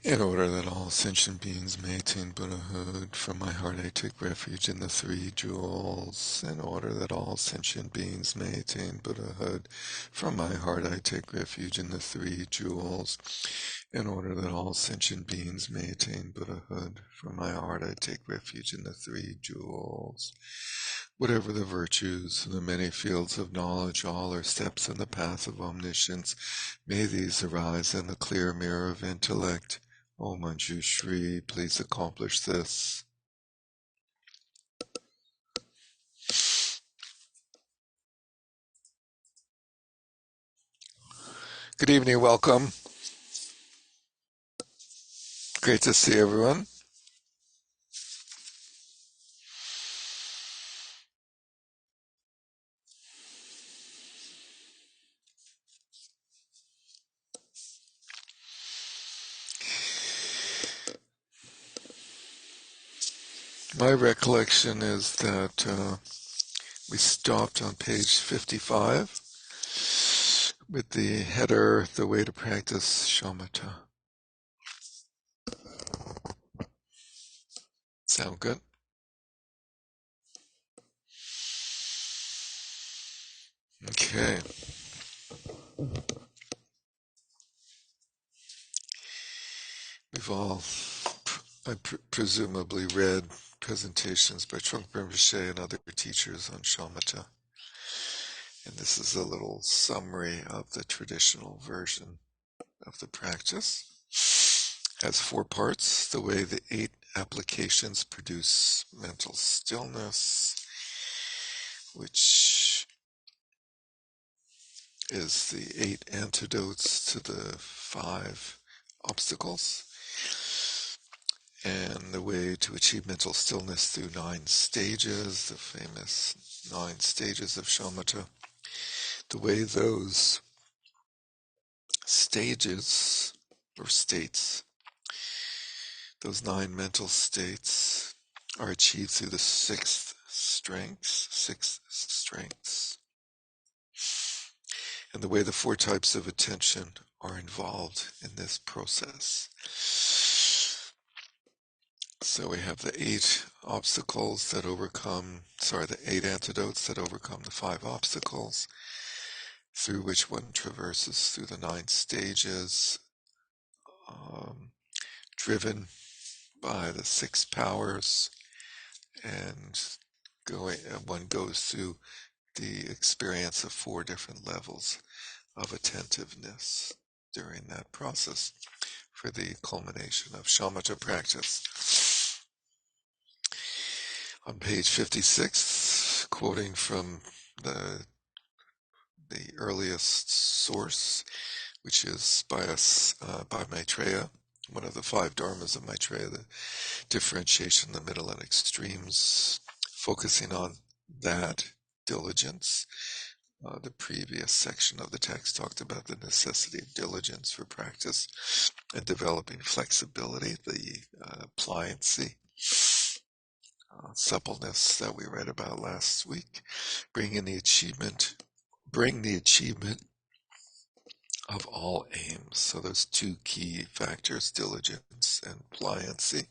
In order that all sentient beings may attain Buddhahood, from my heart I take refuge in the three jewels. In order that all sentient beings may attain Buddhahood, from my heart I take refuge in the three jewels. In order that all sentient beings may attain Buddhahood, from my heart I take refuge in the three jewels. Whatever the virtues, the many fields of knowledge, all are steps in the path of omniscience. May these arise in the clear mirror of intellect. O Manjushri, please accomplish this. Good evening, welcome. Great to see everyone. My recollection is that we stopped on page 55 with the header, The Way to Practice Shamatha. Sound good? Okay. We've all presumably read presentations by Trungpa Rinpoche and other teachers on shamatha. And this is a little summary of the traditional version of the practice. It has 4 parts: the way the 8 applications produce mental stillness, which is the 8 antidotes to the 5 obstacles, and the way to achieve mental stillness through 9 stages, the famous 9 stages of shamatha. The way those stages or states, those 9 mental states, are achieved through the 6 strengths, and the way the 4 types of attention are involved in this process. So we have the 8 obstacles that overcome, the 8 antidotes that overcome the 5 obstacles, through which one traverses through the 9 stages, driven by the 6 powers, and one goes through the experience of 4 different levels of attentiveness during that process for the culmination of shamatha practice. On page 56, quoting from the earliest source, which is by Maitreya, one of the 5 dharmas of Maitreya, the differentiation, the middle, and extremes, focusing on that diligence. The previous section of the text talked about the necessity of diligence for practice and developing flexibility, the pliancy, suppleness that we read about last week, bring the achievement of all aims. So those 2 key factors, diligence and pliancy.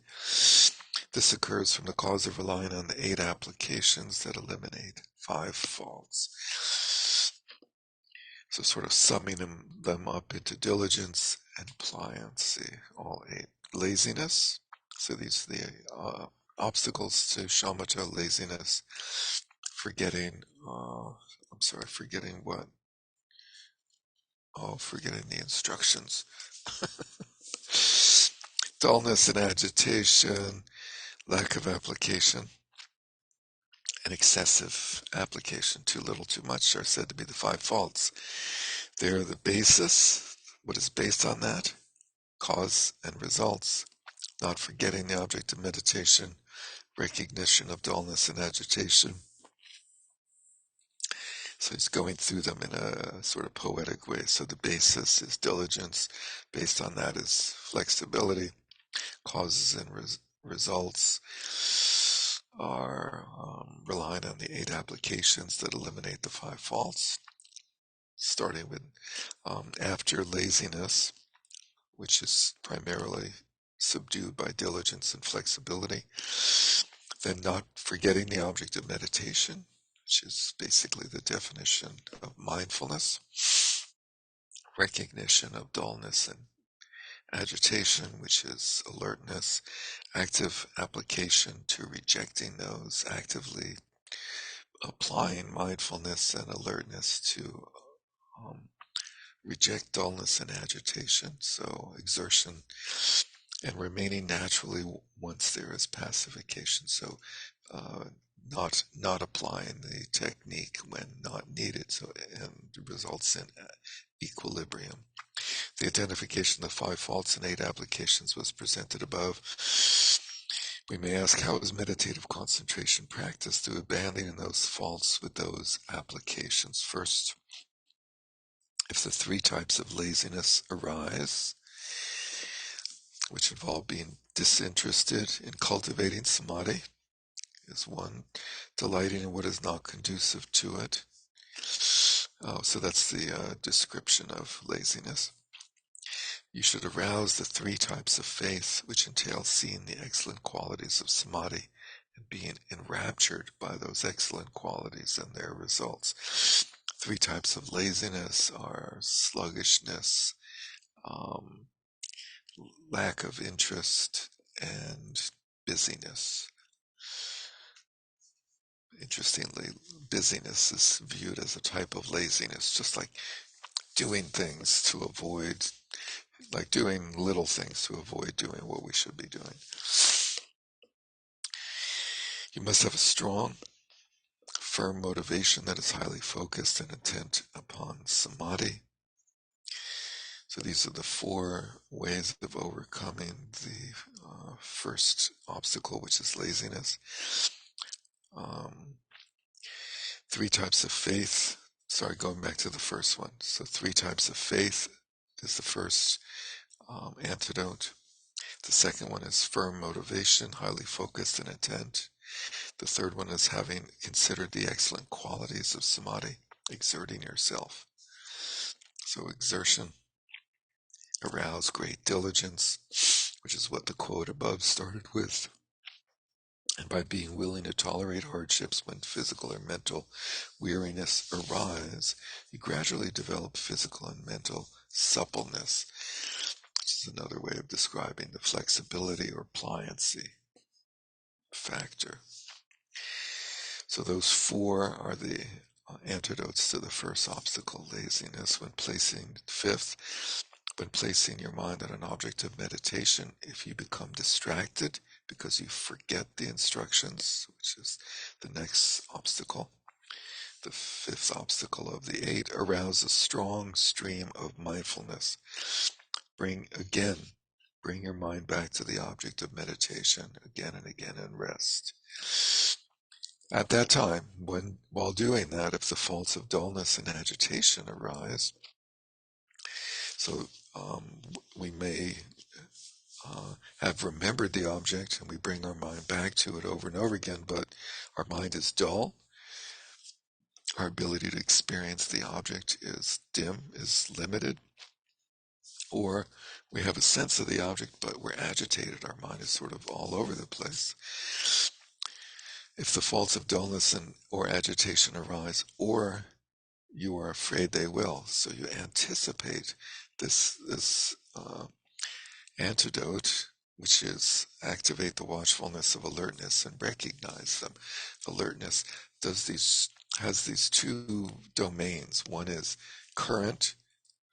This occurs from the cause of relying on the 8 applications that eliminate 5 faults. So sort of summing them up into diligence and pliancy, all 8. Laziness. So these are the obstacles to shamatha: laziness, forgetting what? Forgetting the instructions. Dullness and agitation, lack of application, and excessive application, too little, too much, are said to be the 5 faults. They are the basis. What is based on that? Cause and results. Not forgetting the object of meditation, recognition of dullness and agitation. So he's going through them in a sort of poetic way. So the basis is diligence. Based on that is flexibility. Causes and results are relying on the 8 applications that eliminate the 5 faults, starting with after laziness, which is primarily subdued by diligence and flexibility. Then not forgetting the object of meditation, which is basically the definition of mindfulness, recognition of dullness and agitation, which is alertness, active application to rejecting those, actively applying mindfulness and alertness to reject dullness and agitation, so exertion, and remaining naturally once there is pacification, so not applying the technique when not needed, so and results in equilibrium. The identification of the 5 faults and 8 applications was presented above. We may ask, how is meditative concentration practiced? Through abandoning those faults with those applications. First, if the 3 types of laziness arise, which involve being disinterested in cultivating samadhi, is one, delighting in what is not conducive to it. So that's the description of laziness. You should arouse the 3 types of faith, which entail seeing the excellent qualities of samadhi and being enraptured by those excellent qualities and their results. 3 types of laziness are sluggishness, lack of interest, and busyness. Interestingly, busyness is viewed as a type of laziness, just like doing things to avoid, like doing little things to avoid doing what we should be doing. You must have a strong, firm motivation that is highly focused and intent upon samadhi. So these are the 4 ways of overcoming the first obstacle, which is laziness. 3 types of faith. Sorry, going back to the first one. So 3 types of faith is the first antidote. The second one is firm motivation, highly focused and intent. The third one is having considered the excellent qualities of samadhi, exerting yourself. So exertion, arouse great diligence, which is what the quote above started with. And by being willing to tolerate hardships when physical or mental weariness arise, you gradually develop physical and mental suppleness, which is another way of describing the flexibility or pliancy factor. So those 4 are the antidotes to the first obstacle, laziness. When placing your mind on an object of meditation, if you become distracted because you forget the instructions, which is the next obstacle, the 5th obstacle of the 8, arouse a strong stream of mindfulness. Bring your mind back to the object of meditation again and again and rest. At that time, while doing that, if the faults of dullness and agitation arise, so we may have remembered the object and we bring our mind back to it over and over again, but our mind is dull, our ability to experience the object is dim, is limited, or we have a sense of the object but we're agitated, our mind is sort of all over the place. If the faults of dullness or agitation arise, or you are afraid they will, so you anticipate this antidote, which is activate the watchfulness of alertness and recognize them. Alertness has these 2 domains. One is current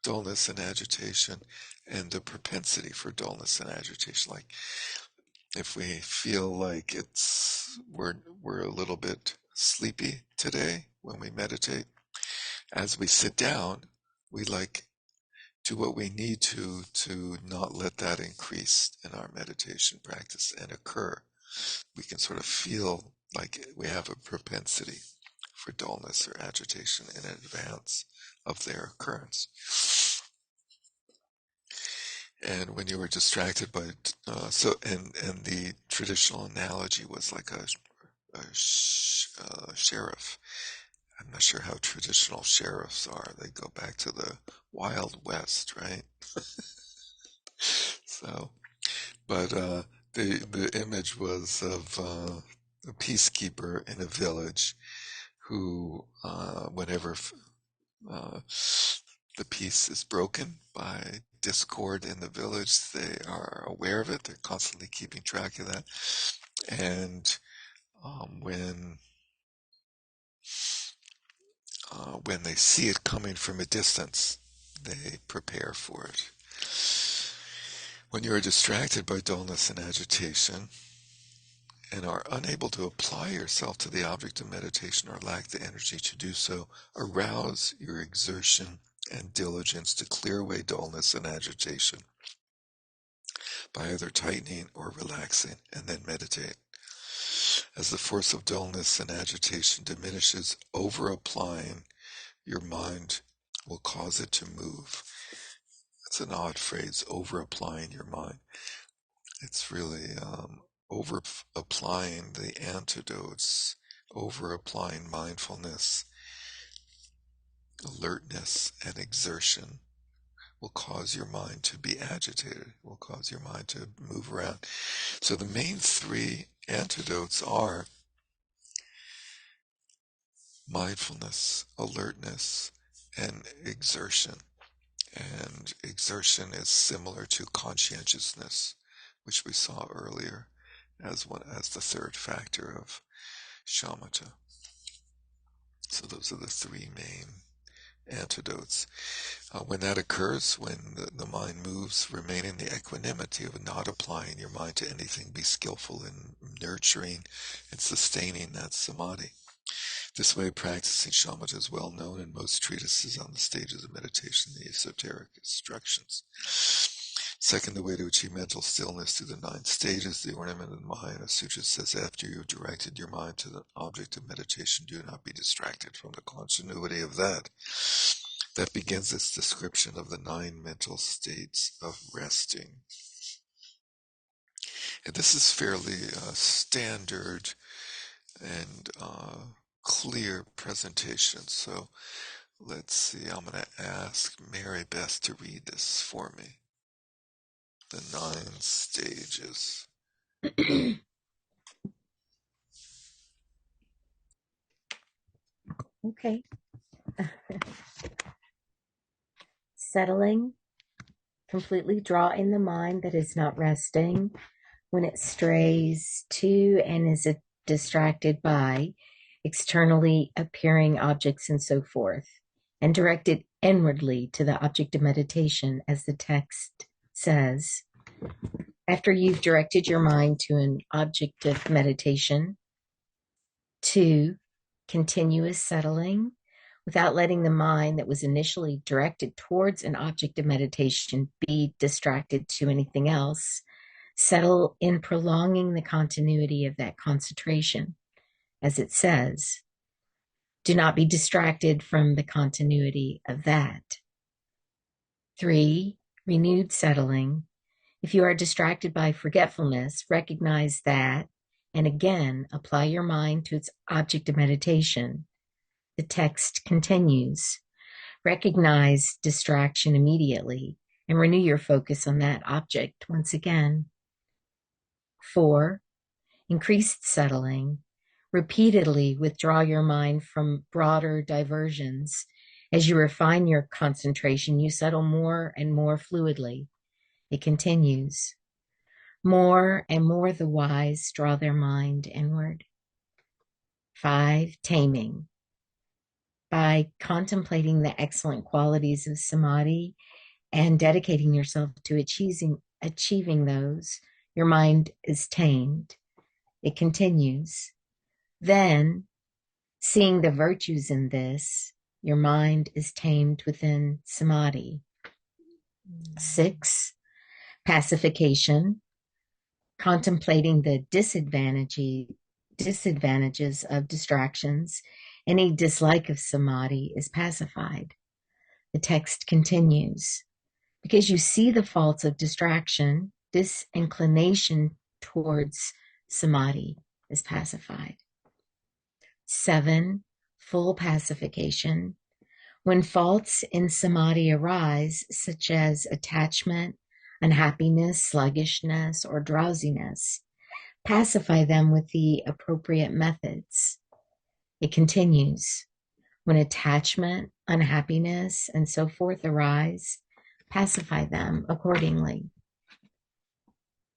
dullness and agitation, and the propensity for dullness and agitation. Like if we feel like we're a little bit sleepy today when we meditate, as we sit down, we do what we need to not let that increase in our meditation practice and occur. We can sort of feel like we have a propensity for dullness or agitation in advance of their occurrence. And when you were distracted by and the traditional analogy was like a sheriff. I'm not sure how traditional sheriffs are. They go back to the Wild West, right? So, but the image was of a peacekeeper in a village who, whenever uh, the peace is broken by discord in the village, they are aware of it. They're constantly keeping track of that, and when when they see it coming from a distance, they prepare for it. When you are distracted by dullness and agitation, and are unable to apply yourself to the object of meditation or lack the energy to do so, arouse your exertion and diligence to clear away dullness and agitation by either tightening or relaxing, and then meditate. As the force of dullness and agitation diminishes, over applying your mind will cause it to move. It's an odd phrase, over applying your mind. It's really over applying the antidotes, over applying mindfulness, alertness, and exertion will cause your mind to be agitated, will cause your mind to move around. So the main three antidotes are mindfulness, alertness, and exertion. And exertion is similar to conscientiousness, which we saw earlier as the third factor of shamatha. So those are the three main antidotes. When that occurs, when the mind moves, remain in the equanimity of not applying your mind to anything. Be skillful in nurturing and sustaining that samadhi. This way of practicing shamatha is well known in most treatises on the stages of meditation, the esoteric instructions. Second, the way to achieve mental stillness through the 9 stages, the ornament of the Mahayana Sutra says, after you've directed your mind to the object of meditation, do not be distracted from the continuity of that. That begins its description of the 9 mental states of resting. And this is fairly standard and clear presentation. So let's see, I'm going to ask Mary Beth to read this for me. The 9 stages. Okay. Settling, completely draw in the mind that is not resting when it strays to and is distracted by externally appearing objects and so forth, and direct it inwardly to the object of meditation, as the text says. After you've directed your mind to an object of meditation, 2, continuous settling, without letting the mind that was initially directed towards an object of meditation be distracted to anything else. Settle in prolonging the continuity of that concentration, as it says. Do not be distracted from the continuity of that. 3, renewed settling. If you are distracted by forgetfulness, recognize that, and again, apply your mind to its object of meditation. The text continues. Recognize distraction immediately and renew your focus on that object once again. 4, increased settling. Repeatedly withdraw your mind from broader diversions. As you refine your concentration, you settle more and more fluidly. It continues. More and more the wise draw their mind inward. 5, taming. By contemplating the excellent qualities of samadhi and dedicating yourself to achieving those, your mind is tamed. It continues. Then, seeing the virtues in this, your mind is tamed within samadhi. 6, pacification. Contemplating the disadvantages of distractions, any dislike of samadhi is pacified. The text continues. Because you see the faults of distraction, disinclination towards samadhi is pacified. 7, full pacification. When faults in samadhi arise, such as attachment, unhappiness, sluggishness, or drowsiness. Pacify them with the appropriate methods. It continues. When attachment, unhappiness, and so forth arise, pacify them accordingly.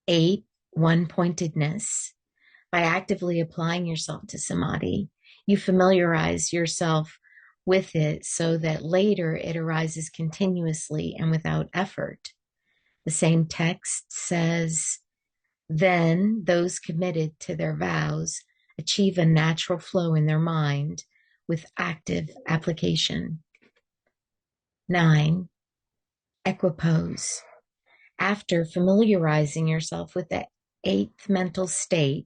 8. One pointedness. By actively applying yourself to samadhi, you familiarize yourself with it so that later it arises continuously and without effort. The same text says, then those committed to their vows achieve a natural flow in their mind with active application. 9. Equipoise. After familiarizing yourself with the eighth mental state,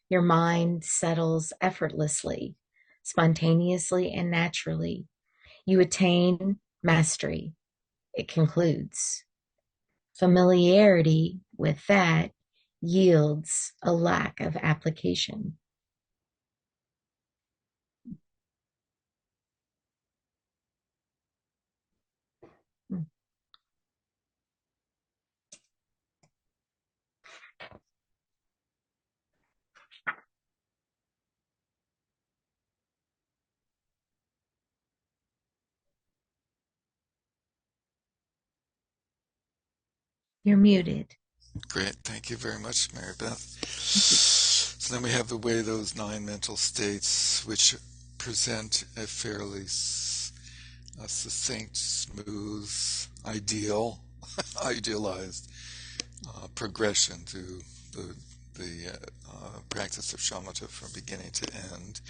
your mind settles effortlessly, spontaneously, and naturally. You attain mastery. It concludes. Familiarity with that yields a lack of application. You're muted. Great. Thank you very much, Mary Beth. So then we have the way those nine mental states, which present a fairly succinct, smooth, idealized progression through the practice of shamatha from beginning to end.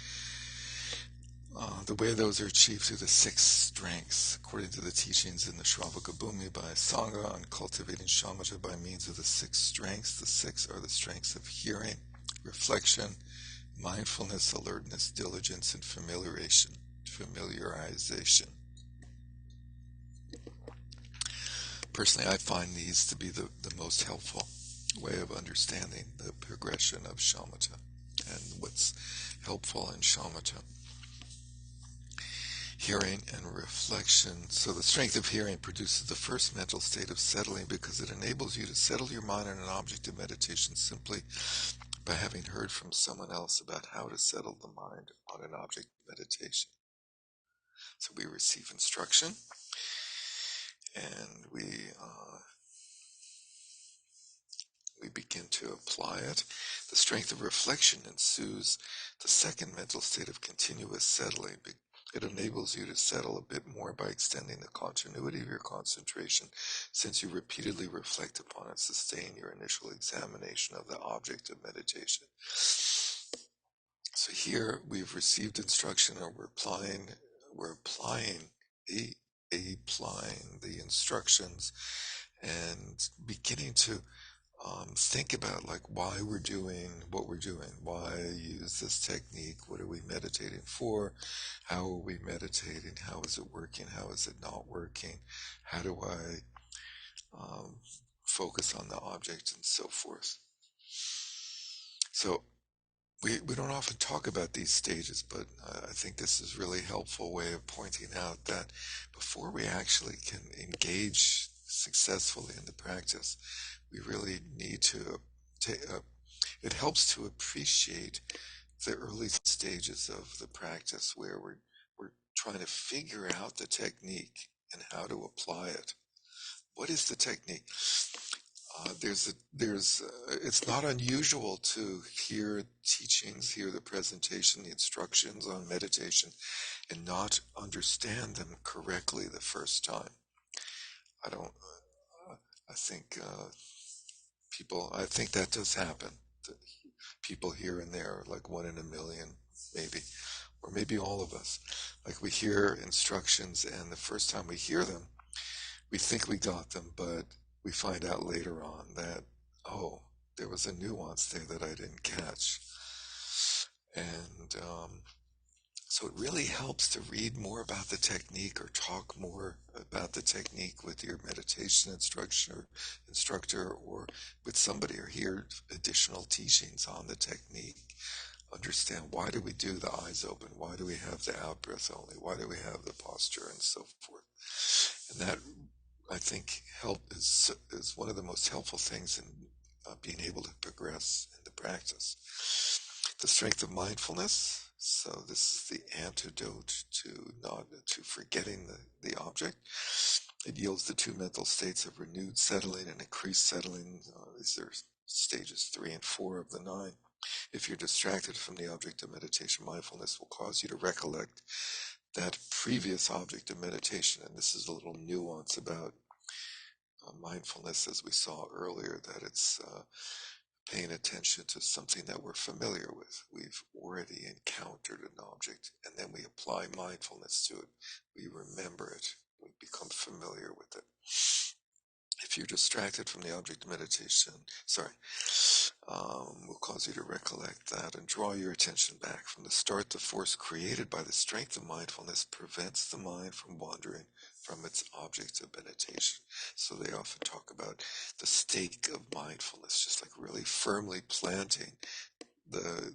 The way those are achieved through the six strengths, according to the teachings in the Shravaka Bhumi by Sangha on cultivating shamatha by means of the six strengths. The six are the strengths of hearing, reflection, mindfulness, alertness, diligence, and familiarization. Personally, I find these to be the most helpful way of understanding the progression of shamatha and what's helpful in shamatha. Hearing and reflection. So the strength of hearing produces the first mental state of settling because it enables you to settle your mind on an object of meditation simply by having heard from someone else about how to settle the mind on an object of meditation. So we receive instruction and we begin to apply it. The strength of reflection ensues the second mental state of continuous settling. It enables you to settle a bit more by extending the continuity of your concentration, since you repeatedly reflect upon and sustain your initial examination of the object of meditation. So here we've received instruction and we're applying the instructions and beginning to think about like why we're doing what we're doing, why use this technique, what are we meditating for, how are we meditating, how is it working, how is it not working, how do I focus on the object and so forth. So we don't often talk about these stages, but I think this is really helpful way of pointing out that before we actually can engage successfully in the practice, we really need to it helps to appreciate the early stages of the practice where we're trying to figure out the technique and how to apply it. What is the technique? It's not unusual to hear teachings, hear the presentation, the instructions on meditation, and not understand them correctly the first time. I don't. I think I think that does happen. People here and there, like one in a million, maybe, or maybe all of us. Like we hear instructions, and the first time we hear them, we think we got them, but we find out later on that, oh, there was a nuance there that I didn't catch. And so it really helps to read more about the technique or talk more about the technique with your meditation instructor or with somebody, or hear additional teachings on the technique. Understand, why do we do the eyes open? Why do we have the out breath only? Why do we have the posture and so forth? And that I think help is one of the most helpful things in being able to progress in the practice. The strength of mindfulness. So this is the antidote to not to forgetting the object. It yields the two mental states of renewed settling and increased settling. These are stages 3 and 4 of the 9. If you're distracted from the object of meditation, mindfulness will cause you to recollect that previous object of meditation. And this is a little nuance about mindfulness, as we saw earlier, that it's paying attention to something that we're familiar with. We've already encountered an object, and then we apply mindfulness to it. We remember it. We become familiar with it. If you're distracted from the object of meditation, will cause you to recollect that and draw your attention back. From the start, the force created by the strength of mindfulness prevents the mind from wandering from its object of meditation. So they often talk about the stake of mindfulness, just like really firmly planting the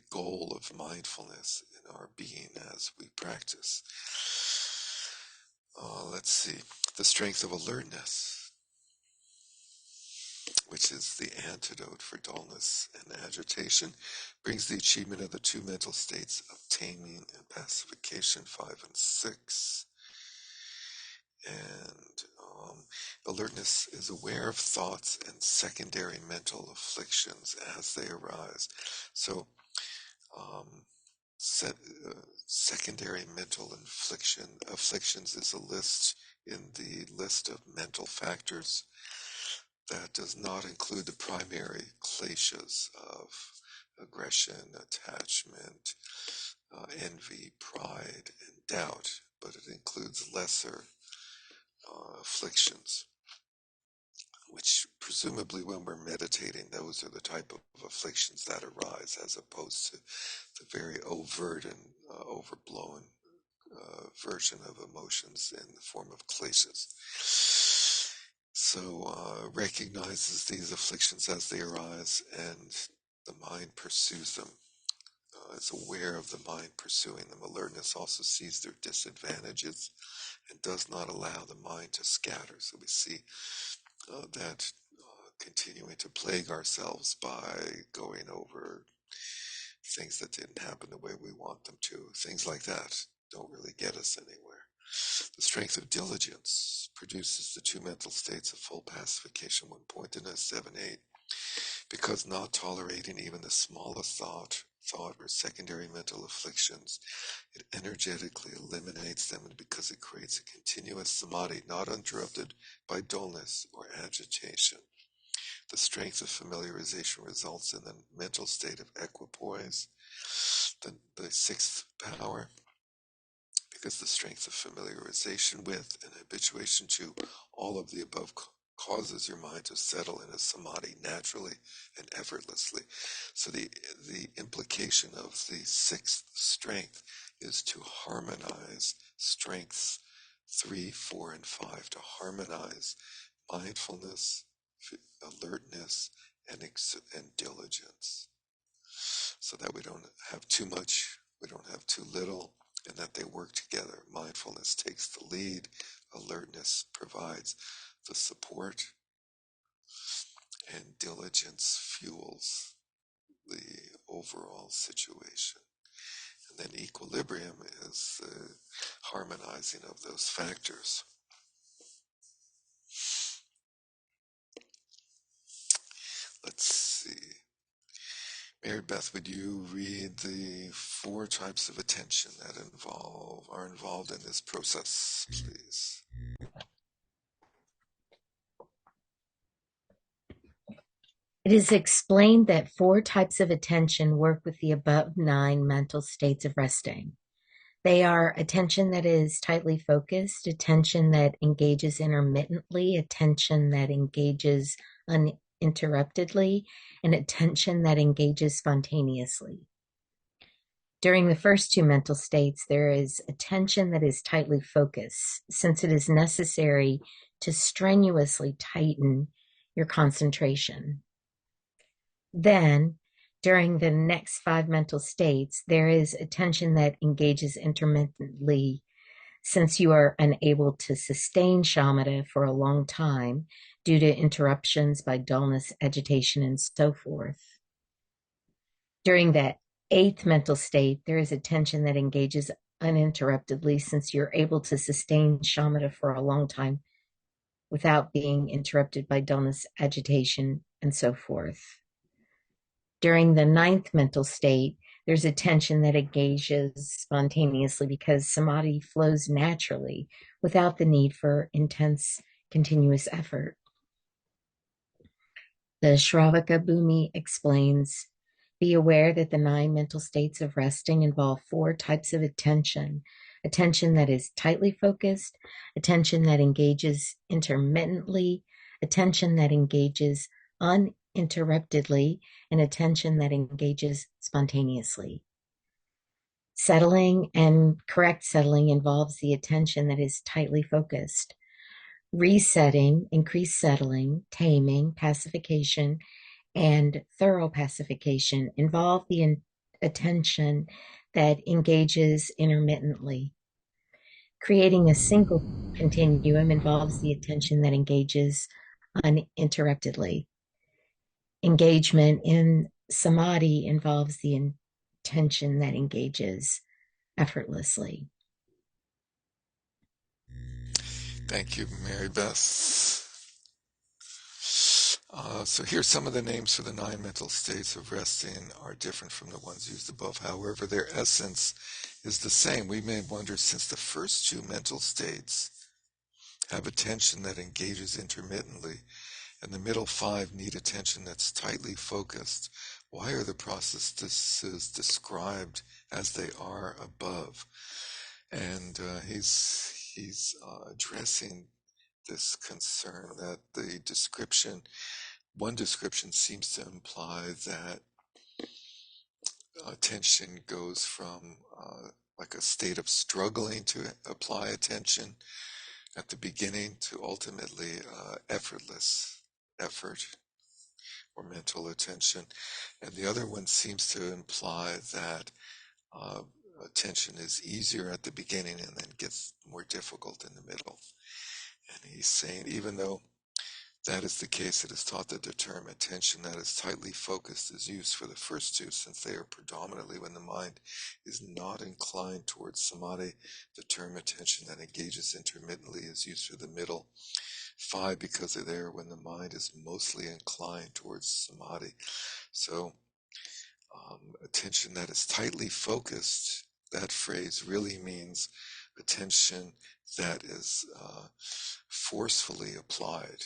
goal of mindfulness in our being as we practice. Let's see, the strength of alertness, which is the antidote for dullness and agitation, brings the achievement of the two mental states of taming and pacification, 5 and 6. And alertness is aware of thoughts and secondary mental afflictions as they arise. So, set, secondary mental afflictions is a list in the list of mental factors that does not include the primary kleshas of aggression, attachment, envy, pride, and doubt, but it includes lesser afflictions, which presumably when we're meditating, those are the type of afflictions that arise, as opposed to the very overt and overblown version of emotions in the form of kleshas. So recognizes these afflictions as they arise, and the mind pursues them. Is aware of the mind pursuing them. Alertness also sees their disadvantages and does not allow the mind to scatter. So we see that continuing to plague ourselves by going over things that didn't happen the way we want them to. Things like that don't really get us anywhere. The strength of diligence produces the two mental states of full pacification, 1.7, 8. Because not tolerating even the smallest thought or secondary mental afflictions, it energetically eliminates them, and because it creates a continuous samadhi, not interrupted by dullness or agitation. The strength of familiarization results in the mental state of equipoise, the sixth power, because the strength of familiarization with and habituation to all of the above causes your mind to settle in a samadhi naturally and effortlessly. So the implication of the sixth strength is to harmonize strengths 3, 4, and 5, to harmonize mindfulness, alertness, and diligence, so that we don't have too much, we don't have too little, and that they work together. Mindfulness takes the lead, alertness provides the support, and diligence fuels the overall situation. And then equilibrium is the harmonizing of those factors. Let's see. Mary Beth, would you read the 4 types of attention that are involved in this process, please? It is explained that 4 types of attention work with the above 9 mental states of resting. They are attention that is tightly focused, attention that engages intermittently, attention that engages uninterruptedly, and attention that engages spontaneously. During the first 2 mental states, there is attention that is tightly focused, since it is necessary to strenuously tighten your concentration. Then, during the next 5 mental states, there is attention that engages intermittently, Since you are unable to sustain shamatha for a long time due to interruptions by dullness, agitation, and so forth. During that eighth mental state, there is attention that engages uninterruptedly since you're able to sustain shamatha for a long time without being interrupted by dullness, agitation, and so forth. During the ninth mental state, there's attention that engages spontaneously because samadhi flows naturally without the need for intense, continuous effort. The Shravaka Bhumi explains, be aware that the nine mental states of resting involve four types of attention: attention that is tightly focused, attention that engages intermittently, attention that engages uninterruptedly, and attention that engages spontaneously. Settling and correct settling involves the attention that is tightly focused. Resetting, increased settling, taming, pacification, and thorough pacification involve the attention that engages intermittently. Creating a single continuum involves the attention that engages uninterruptedly. Engagement in samadhi involves the attention that engages effortlessly. Thank you, Mary Beth. So here's some of the names for the nine mental states of resting are different from the ones used above. However, their essence is the same. We may wonder, since the first two mental states have attention that engages intermittently, and the middle five need attention that's tightly focused, why are the processes described as they are above? And he's addressing this concern that the one description seems to imply that attention goes from like a state of struggling to apply attention at the beginning to ultimately effortless effort or mental attention. And the other one seems to imply that uh, attention is easier at the beginning and then gets more difficult in the middle. And he's saying, even though that is the case, it is taught that the term attention that is tightly focused is used for the first two, since they are predominantly when the mind is not inclined towards samadhi. The term attention that engages intermittently is used for the middle five because they're there when the mind is mostly inclined towards samadhi. So attention that is tightly focused, that phrase really means attention that is forcefully applied.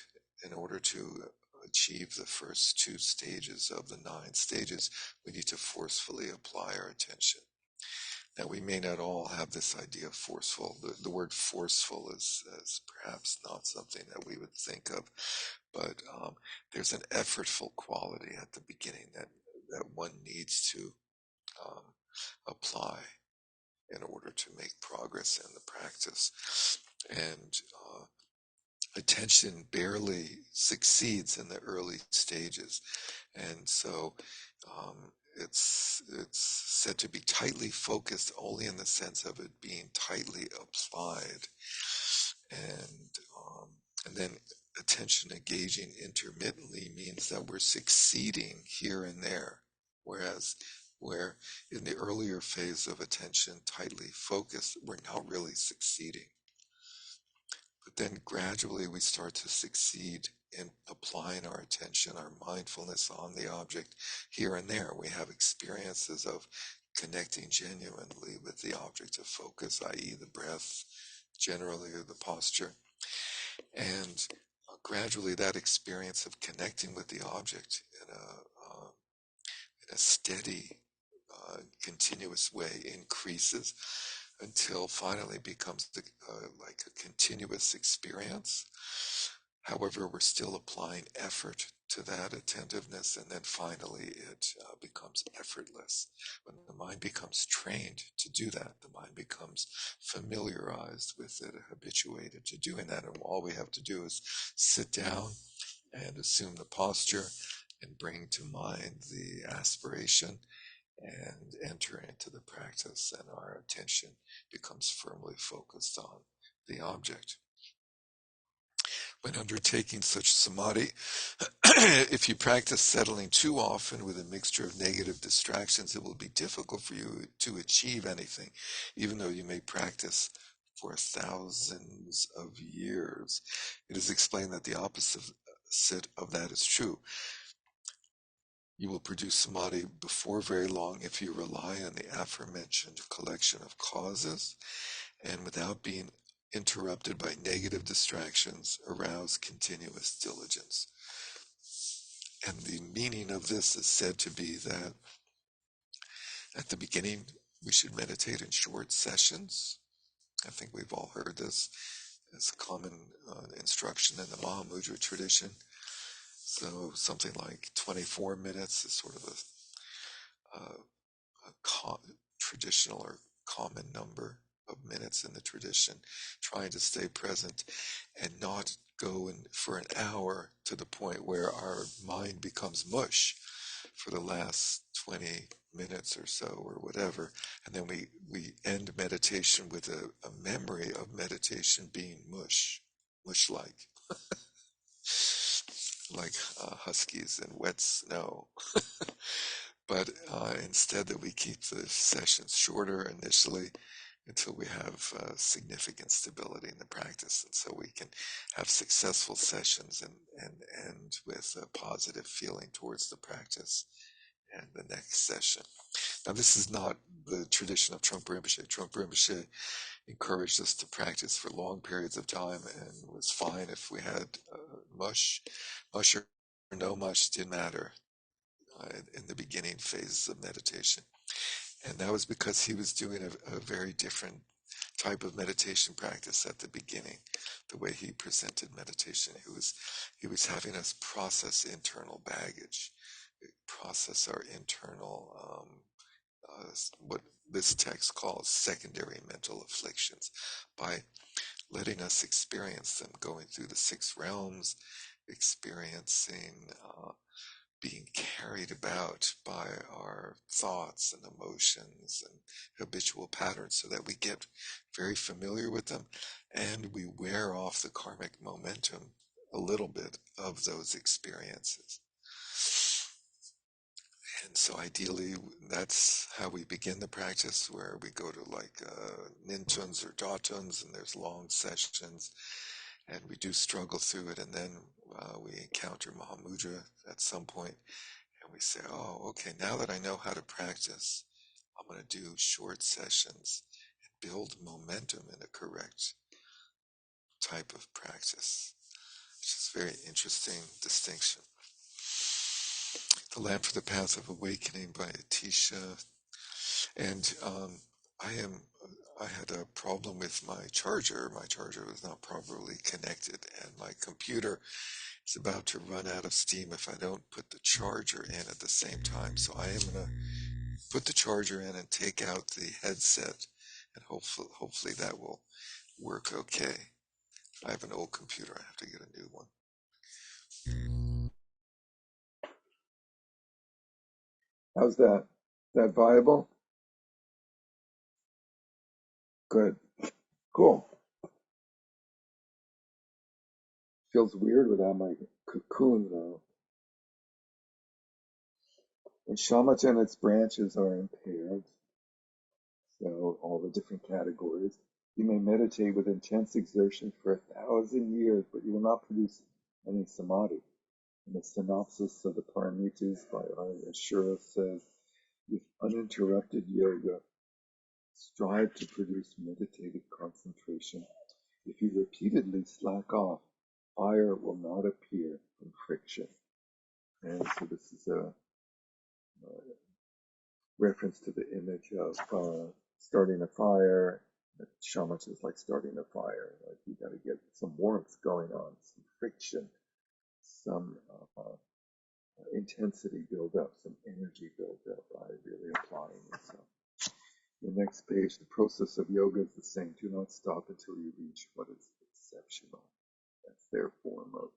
In order to achieve the first two stages of the nine stages, we need to forcefully apply our attention. Now, we may not all have this idea of forceful. The word forceful is perhaps not something that we would think of, but there's an effortful quality at the beginning that one needs to um, apply in order to make progress in the practice. And attention barely succeeds in the early stages. And so it's said to be tightly focused only in the sense of it being tightly applied. And, um, and then attention engaging intermittently means that we're succeeding here and there. Where in the earlier phase of attention tightly focused, we're not really succeeding. But then gradually we start to succeed in applying our attention, our mindfulness on the object here and there. We have experiences of connecting genuinely with the object of focus, i.e., the breath, generally, or the posture. And gradually that experience of connecting with the object in a steady, continuous way increases until finally becomes like a continuous experience. However, we're still applying effort to that attentiveness, and then finally it becomes effortless. When the mind becomes trained to do that, the mind becomes familiarized with it, habituated to doing that, and all we have to do is sit down and assume the posture and bring to mind the aspiration, and enter into the practice, and our attention becomes firmly focused on the object. When undertaking such samadhi, if you practice settling too often with a mixture of negative distractions, it will be difficult for you to achieve anything, even though you may practice for thousands of years. It is explained that the opposite of that is true. You will produce samadhi before very long if you rely on the aforementioned collection of causes and, without being interrupted by negative distractions, arouse continuous diligence. And the meaning of this is said to be that at the beginning we should meditate in short sessions. I think we've all heard this as a common instruction in the Mahamudra tradition. So something like 24 minutes is sort of a traditional or common number of minutes in the tradition, trying to stay present and not go in for an hour to the point where our mind becomes mush for the last 20 minutes or so or whatever, and then we end meditation with a memory of meditation being mush like huskies and wet snow. But instead, that we keep the sessions shorter initially until we have significant stability in the practice, and so we can have successful sessions and end with a positive feeling towards the practice and the next session. Now, this is not the tradition of Trungpa Rinpoche. Trungpa Rinpoche encouraged us to practice for long periods of time, and was fine if we had mush or no mush, didn't matter in the beginning phases of meditation. And that was because he was doing a very different type of meditation practice at the beginning. The way he presented meditation, he was having us process internal baggage, process our internal what this text calls secondary mental afflictions, by letting us experience them, going through the 6 realms, experiencing being carried about by our thoughts and emotions and habitual patterns, so that we get very familiar with them and we wear off the karmic momentum a little bit of those experiences. And so ideally, that's how we begin the practice, where we go to like nintuns or datuns, and there's long sessions, and we do struggle through it, and then we encounter Mahamudra at some point, and we say, oh, okay, now that I know how to practice, I'm going to do short sessions and build momentum in a correct type of practice, which is a very interesting distinction. The Lamp for the Path of Awakening by Atisha. And I had a problem with my charger. My charger was not properly connected, and my computer is about to run out of steam if I don't put the charger in at the same time. So I am going to put the charger in and take out the headset, and hopefully that will work okay. I have an old computer. I have to get a new one. How's that? Is that viable? Good. Cool. Feels weird without my cocoon though. And shamatha and its branches are impaired, so all the different categories. You may meditate with intense exertion for 1,000 years, but you will not produce any samadhi. And the synopsis of the Paramitas by Arya Shura says, with uninterrupted yoga, strive to produce meditative concentration. If you repeatedly slack off, fire will not appear from friction. And so this is a reference to the image of starting a fire. Shamatha is like starting a fire. Like you got to get some warmth going on, some friction, some intensity build up, some energy build up by really applying yourself. The next page, the process of yoga is the same. Do not stop until you reach what is exceptional. That's their form of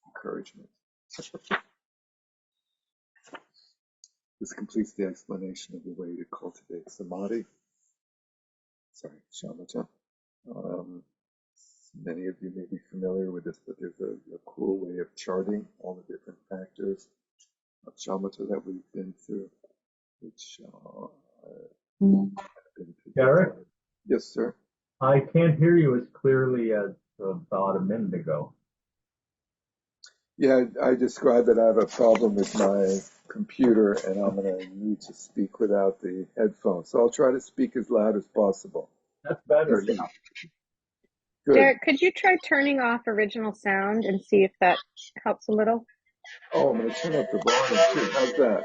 encouragement. This completes the explanation of the way to cultivate samadhi. Sorry, shamatha. Many of you may be familiar with this, but there's a cool way of charting all the different factors of shamatha that we've been through, which Derek, yes, sir. I can't hear you as clearly as about a minute ago. Yeah, I described that I have a problem with my computer and I'm going to need to speak without the headphones. So I'll try to speak as loud as possible. That's better. Yeah. Good. Derek, could you try turning off original sound and see if that helps a little? Oh, I'm going to turn up the volume too. How's that?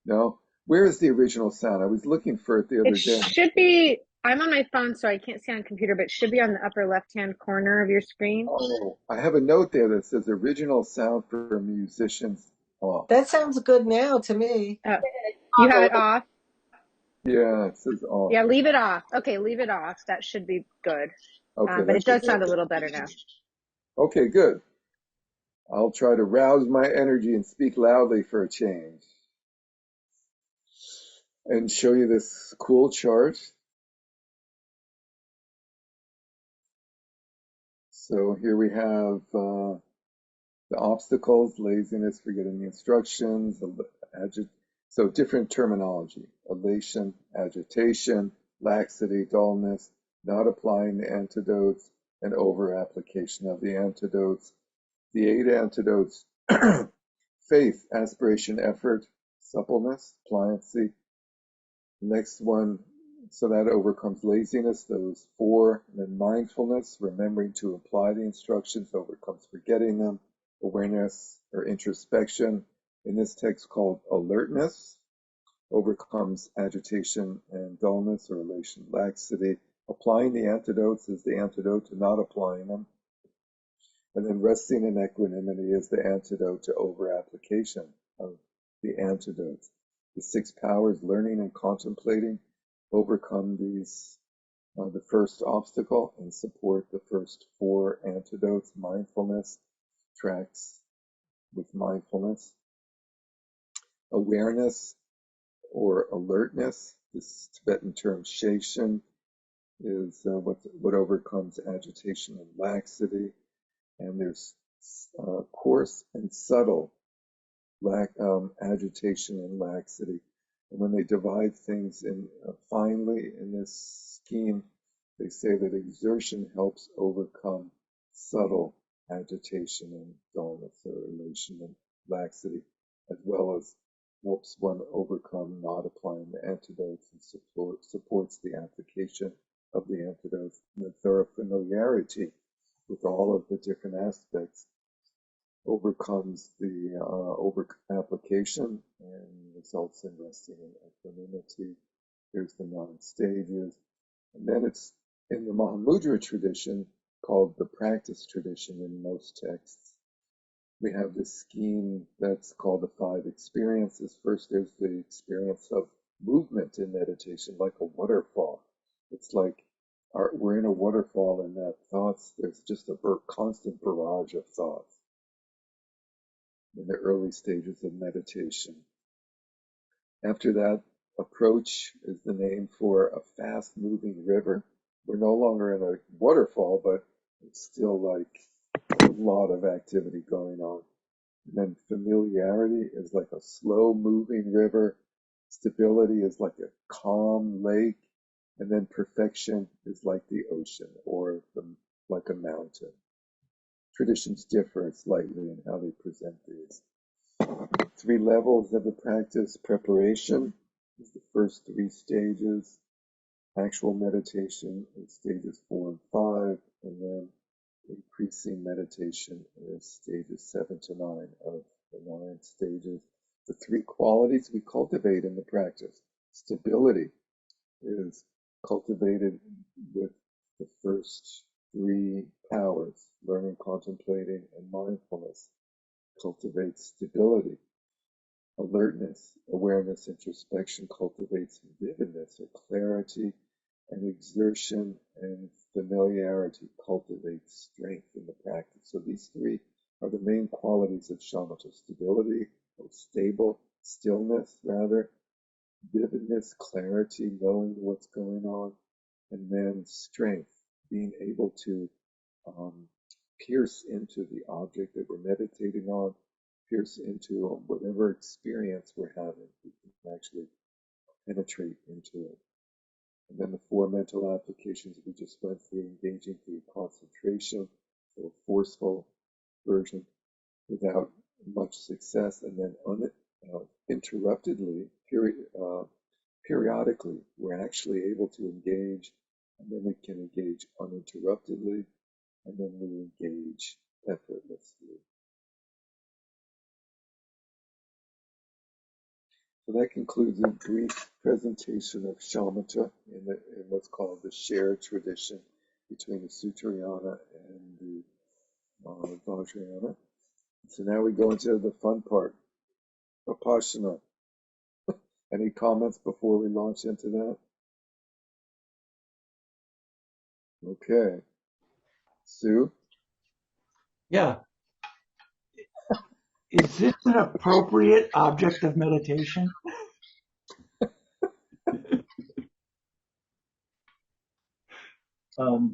No? Where is the original sound? I was looking for it the other It day. should be, I'm on my phone, so I can't see on computer, but it should be on the upper left-hand corner of your screen. Oh, I have a note there that says original sound for musicians off. That sounds good now to me. You had it off? Yeah, it says off. Yeah, leave it off. Okay, leave it off. That should be good. Okay, But it that's does sound a little better now. okay, good. I'll try to rouse my energy and speak loudly for a change. And show you this cool chart. So here we have the obstacles, laziness, forgetting the instructions, so different terminology, elation, agitation, laxity, dullness, not applying the antidotes, and over-application of the antidotes. The 8 antidotes, faith, aspiration, effort, suppleness, pliancy. Next one, so that overcomes laziness, those 4. And then mindfulness, remembering to apply the instructions, overcomes forgetting them. Awareness or introspection, in this text called alertness, overcomes agitation and dullness or elation, laxity. Applying the antidotes is the antidote to not applying them. And then resting in equanimity is the antidote to over-application of the antidotes. The 6 powers, learning and contemplating, overcome these, the first obstacle and support the first 4 antidotes. Mindfulness tracks with mindfulness. Awareness or alertness, this Tibetan term sheshan, is what overcomes agitation and laxity. And there's coarse and subtle agitation and laxity. And when they divide things in finely in this scheme, they say that exertion helps overcome subtle agitation and dullness or elation and laxity, as well as helps one overcome not applying the antidotes and supports the application of the antidotes. And the thorough familiarity with all of the different aspects overcomes the over application and results in resting in equanimity. There's the 9 stages. And then it's in the Mahamudra tradition, called the practice tradition in most texts. We have this scheme that's called the 5 experiences. First, there's the experience of movement in meditation, like a waterfall. It's like we're in a waterfall and that thoughts, there's just a constant barrage of thoughts in the early stages of meditation. After that, approach is the name for a fast-moving river. We're no longer in a waterfall, but it's still like a lot of activity going on. And then familiarity is like a slow-moving river. Stability is like a calm lake. And then perfection is like the ocean or like a mountain. Traditions differ slightly in how they present these. 3 levels of the practice. Preparation is the first 3 stages. Actual meditation is stages 4 and 5. And then increasing meditation is stages 7 to 9 of the 9 stages. The 3 qualities we cultivate in the practice. Stability is cultivated with the first 3 powers, learning, contemplating, and mindfulness. Cultivates stability. Alertness, awareness, introspection cultivates vividness or clarity, and exertion and familiarity cultivates strength in the practice. So these 3 are the main qualities of shamatha: stability, or stable, stillness rather, vividness, clarity, knowing what's going on, and then strength, being able to pierce into the object that we're meditating on, pierce into whatever experience we're having. We can actually penetrate into it. And then the four mental applications we just went through, engaging through concentration, so a forceful version without much success, and then uninterruptedly, periodically, we're actually able to engage, and then we can engage uninterruptedly, and then we engage effortlessly. So that concludes a brief presentation of shamatha in what's called the shared tradition between the Sutrayana and the Vajrayana. So now we go into the fun part, Vipassana. Any comments before we launch into that? Okay. Sue? Yeah. Is this an appropriate object of meditation?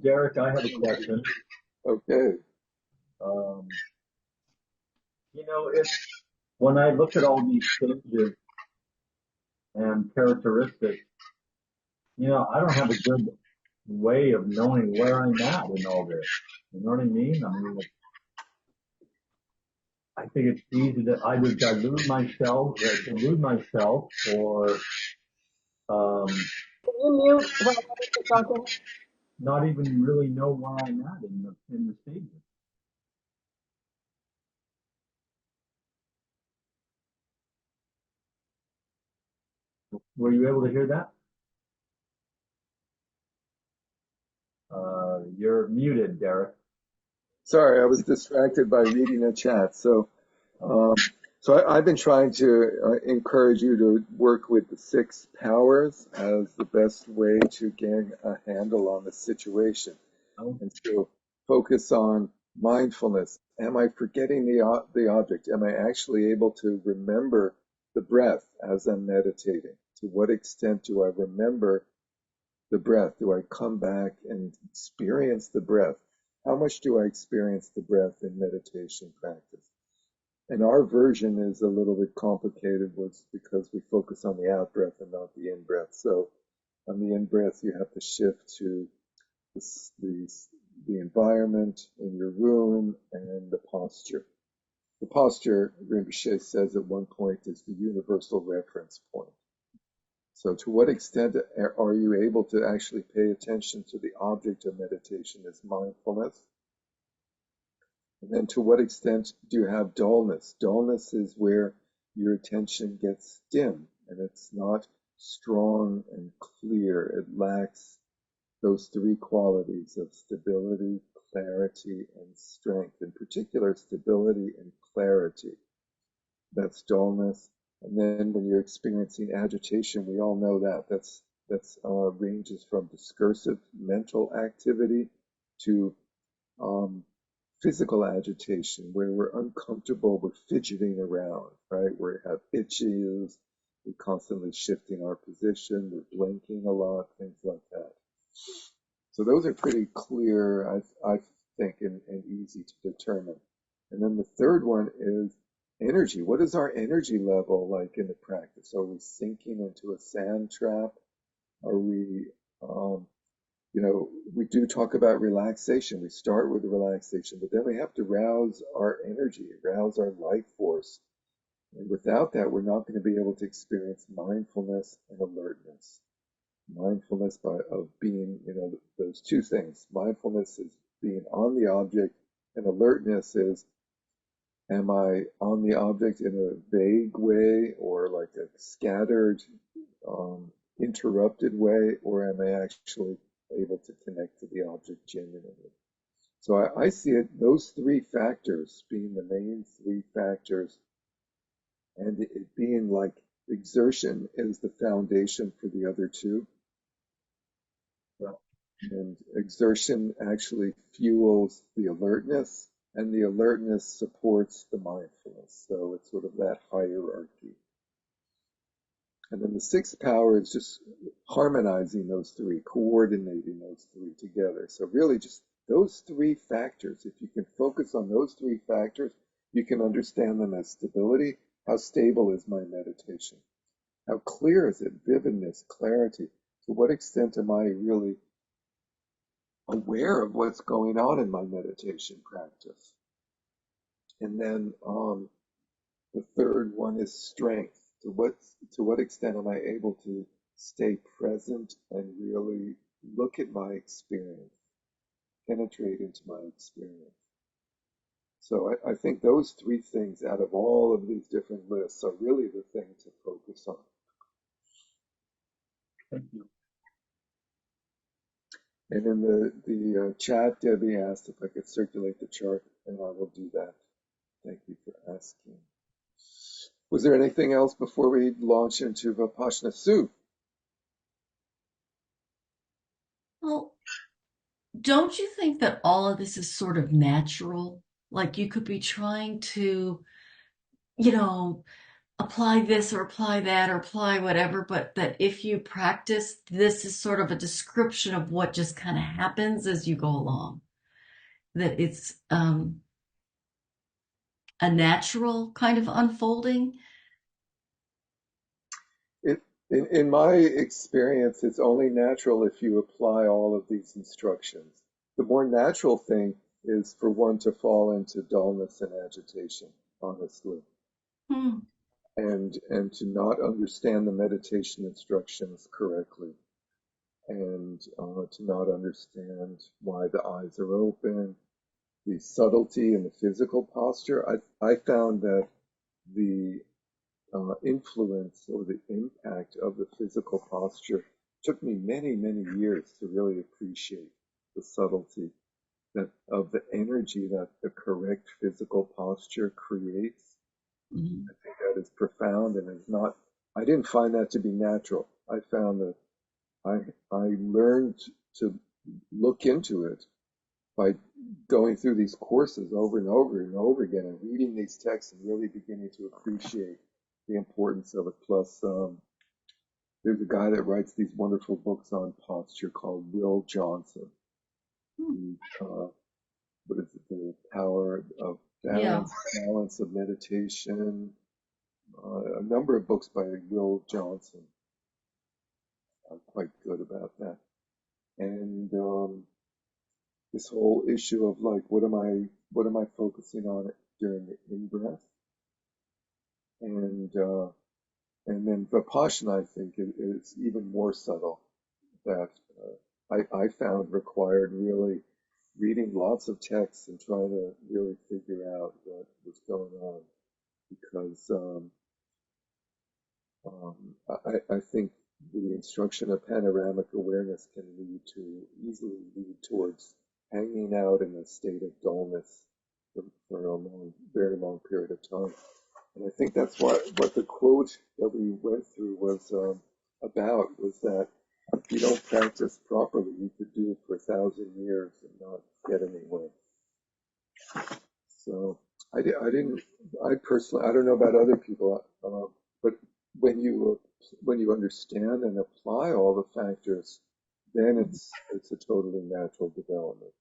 Derek, I have a question. Okay. When I look at all these stages and characteristics, I don't have a good way of knowing where I'm at in all this. You know what I mean? I think it's easy to either delude myself, or Can you mute while you're talking? not even really know where I'm at in the stages. Were you able to hear that? You're muted, Derek. Sorry, I was distracted by reading the chat. So I've been trying to encourage you to work with the 6 powers as the best way to gain a handle on the situation. And so focus on mindfulness. Am I forgetting the object? Am I actually able to remember the breath as I'm meditating? To what extent do I remember the breath? Do I come back and experience the breath? How much do I experience the breath in meditation practice? And our version is a little bit complicated because we focus on the out breath and not the in breath. So on the in breath, you have to shift to the environment in your room and the posture. The posture, Rinpoche says at one point, is the universal reference point. So to what extent are you able to actually pay attention to the object of meditation as mindfulness? And then to what extent do you have dullness? Dullness is where your attention gets dim and it's not strong and clear. It lacks those 3 qualities of stability, clarity, and strength. In particular, stability and clarity. That's dullness. And then when you're experiencing agitation, we all know that's ranges from discursive mental activity to physical agitation, where we're uncomfortable, we're fidgeting around, right? We have itches, we're constantly shifting our position, we're blinking a lot, things like that. So those are pretty clear, I think, and easy to determine. And then the third one is energy. What is our energy level like in the practice? Are we sinking into a sand trap? Are we, we do talk about relaxation. We start with relaxation, but then we have to rouse our energy, rouse our life force. And without that, we're not going to be able to experience mindfulness and alertness. Mindfulness of being, those 2 things. Mindfulness is being on the object, and alertness is, am I on the object in a vague way or like a scattered, interrupted way, or am I actually able to connect to the object genuinely? So I see it, those 3 factors being the main 3 factors, and it being like exertion is the foundation for the other 2. And exertion actually fuels the alertness, and the alertness supports the mindfulness. So it's sort of that hierarchy. And then the sixth power is just harmonizing those three, coordinating those three together. So really just those three factors, if you can focus on those three factors, you can understand them as stability. How stable is my meditation? How clear is it? Vividness, clarity. To what extent am I really aware of what's going on in my meditation practice? And then the third one is strength. To what extent am I able to stay present and really look at my experience, penetrate into my experience? So I think those three things out of all of these different lists are really the thing to focus on. Thank you. And in the chat, Debbie asked if I could circulate the chart, and I will do that. Thank you for asking. Was there anything else before we launch into Vipassana? Sue? Well, don't you think that all of this is sort of natural? Like you could be trying to, apply this or apply that or apply whatever, but that if you practice, this is sort of a description of what just kind of happens as you go along. That it's a natural kind of unfolding. In my experience, it's only natural if you apply all of these instructions. The more natural thing is for one to fall into dullness and agitation, honestly, and to not understand the meditation instructions correctly, and to not understand why the eyes are open, the subtlety in the physical posture. I found that the influence or the impact of the physical posture took me many, many years to really appreciate the subtlety of the energy that the correct physical posture creates. Mm-hmm. I think that is profound and is not, I didn't find that to be natural. I found that I learned to look into it by going through these courses over and over and over again and reading these texts and really beginning to appreciate the importance of it. Plus, there's a guy that writes these wonderful books on posture called Will Johnson. What is it? The Power of Balance, Balance of Meditation. A number of books by Will Johnson. I'm quite good about that. And this whole issue of like, what am I focusing on during the in-breath? And then Vipassana, I think, is even more subtle. That I found required really reading lots of texts and trying to really figure out what was going on, because I think the instruction of panoramic awareness can easily lead towards hanging out in a state of dullness for a very long period of time. And I think that's what the quote that we went through was about, was that if you don't practice properly, you could do it for 1,000 years and not get anywhere. So I personally, I don't know about other people, but when you understand and apply all the factors, then it's a totally natural development.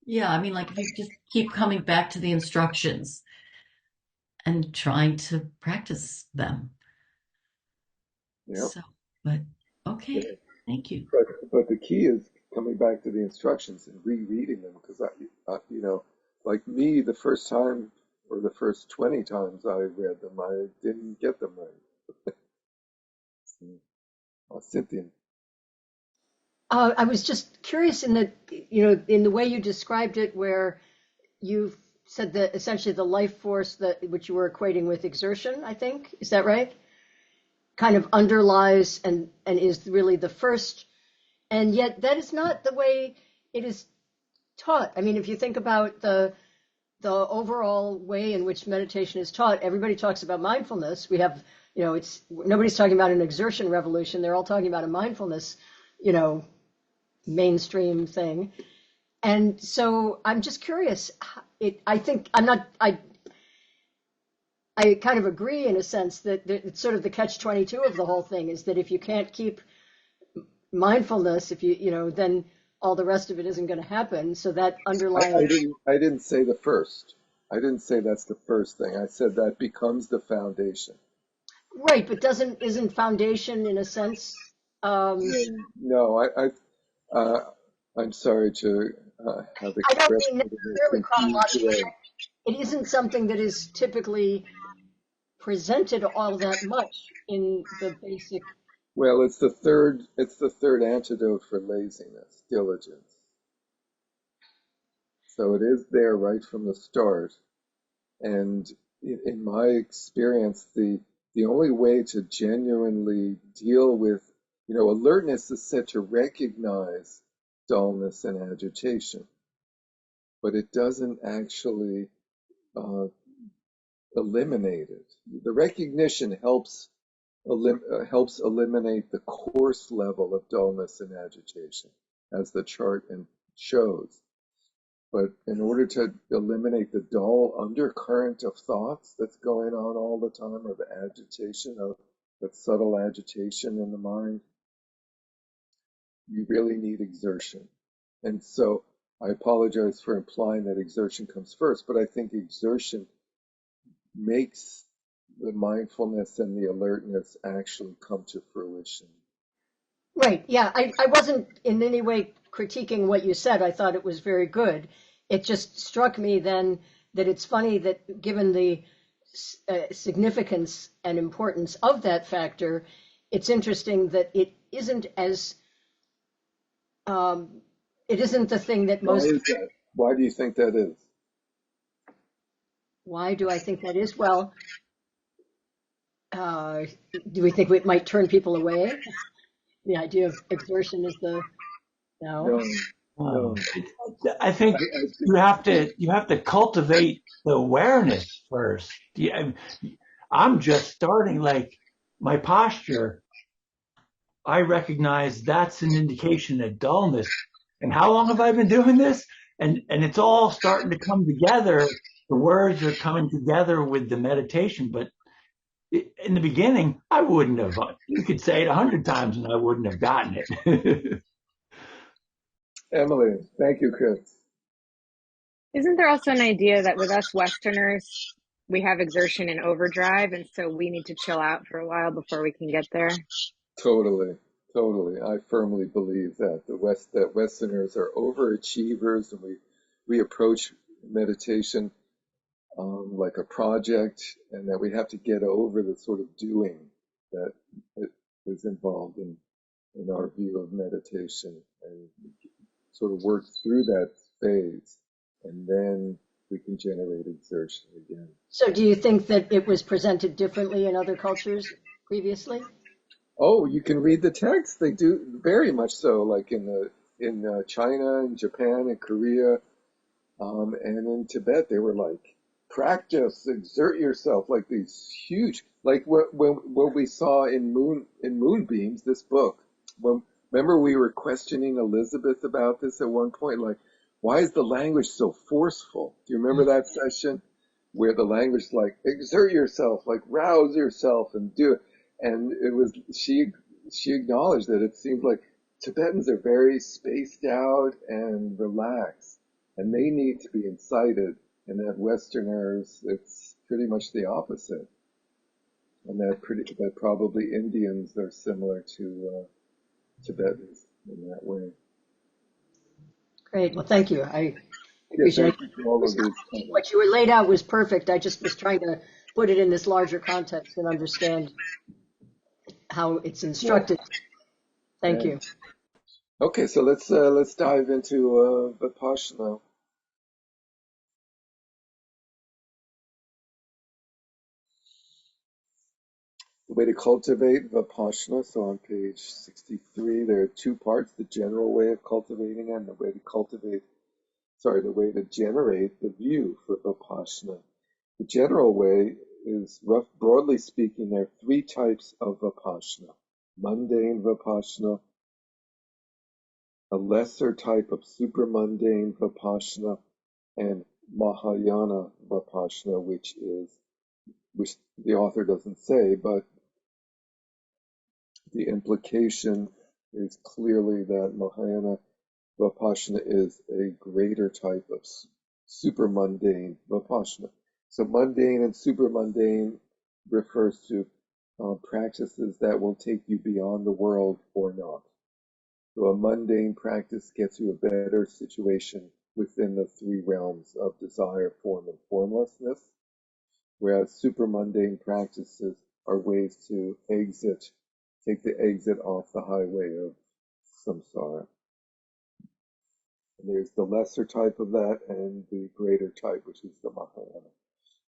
Yeah, I mean, like if you just keep coming back to the instructions and trying to practice them. Yeah. So, but okay, thank you. But the key is coming back to the instructions and rereading them, because like me, the first time or the first 20 times I read them, I didn't get them right. Cynthia. I was just curious in the way you described it, where you said that essentially the life force which you were equating with exertion, I think, is that right? Kind of underlies and is really the first, and yet that is not the way it is taught. I mean, if you think about the overall way in which meditation is taught, everybody talks about mindfulness. We have, nobody's talking about an exertion revolution. They're all talking about a mindfulness, mainstream thing. And so I'm just curious. I I kind of agree in a sense that it's sort of the catch-22 of the whole thing is that if you can't keep mindfulness, if then all the rest of it isn't going to happen. So that underlying, I didn't say the first. I didn't say that's the first thing. I said that becomes the foundation. right, but isn't foundation in a sense, No, I'm sorry to have I don't expressed mean it in a necessarily confused chronologically. way. It isn't something that is typically presented all that much in the basic. Well, it's the third antidote for laziness, diligence. So it is there right from the start. And in my experience, the only way to genuinely deal with, alertness is said to recognize dullness and agitation, but it doesn't actually uh, eliminate it. The recognition helps eliminate the coarse level of dullness and agitation, as the chart shows. But in order to eliminate the dull undercurrent of thoughts that's going on all the time, of agitation, of that subtle agitation in the mind, you really need exertion. And so I apologize for implying that exertion comes first, but I think exertion makes the mindfulness and the alertness actually come to fruition. Right. Yeah. I wasn't in any way critiquing what you said. I thought it was very good. It just struck me then that it's funny that given the significance and importance of that factor, it's interesting that um, it isn't the thing that Why most. is that? Why do you think that is? Why do I think that is? Well, uh, do we think it might turn people away? The idea of exertion is no. No, no. I think I you have to cultivate the awareness first. Yeah, I'm just starting, like my posture. I recognize that's an indication of dullness. And how long have I been doing this? And it's all starting to come together. The words are coming together with the meditation, but in the beginning, I wouldn't have. You could say it 100 times, and I wouldn't have gotten it. Emily, thank you, Chris. Isn't there also an idea that with us Westerners, we have exertion in overdrive, and so we need to chill out for a while before we can get there? Totally, totally. I firmly believe that that Westerners are overachievers, and we approach meditation like a project, and that we have to get over the sort of doing that is involved in our view of meditation, and sort of work through that phase, and then we can generate exertion again. So do you think that it was presented differently in other cultures previously? Oh, you can read the text. They do very much so, like in China and Japan and Korea, and in Tibet. They were like, practice, exert yourself, like these huge, like what we saw in Moonbeams, this book. Remember we were questioning Elizabeth about this at one point, like, why is the language so forceful? Do you remember that session where the language is like, exert yourself, like rouse yourself and do it? And it was, she acknowledged that it seems like Tibetans are very spaced out and relaxed, and they need to be incited, and that Westerners, it's pretty much the opposite, and that probably Indians are similar to Tibetans in that way. Great. Well, thank you. I Yeah, appreciate thank you for all of these comments. what you were laid out was perfect. I just was trying to put it in this larger context and understand how it's instructed. Thank you. Thanks. Okay, so let's dive into Vipassana. The way to cultivate Vipassana. So on page 63, there are two parts: the general way of cultivating and the way to generate the view for Vipassana. The general way is, broadly speaking, there are three types of Vipassana: mundane Vipassana, a lesser type of supramundane Vipassana, and Mahayana Vipassana, which is which the author doesn't say, but the implication is clearly that Mahayana Vipassana is a greater type of super mundane Vipassana. So mundane and super mundane refers to practices that will take you beyond the world or not. So a mundane practice gets you a better situation within the three realms of desire, form, and formlessness, whereas super mundane practices are ways to take the exit off the highway of samsara. And there's the lesser type of that and the greater type, which is the Mahayana.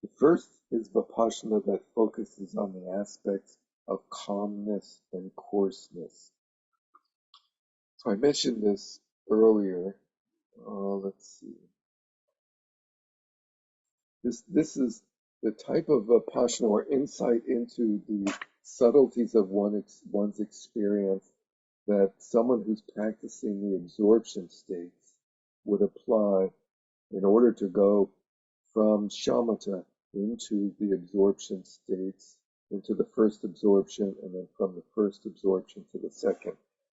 The first is Vipassana that focuses on the aspects of calmness and coarseness. So I mentioned this earlier. Let's see. This is the type of Vipassana or insight into the subtleties of one's experience that someone who's practicing the absorption states would apply in order to go from shamatha into the absorption states, into the first absorption, and then from the first absorption to the second.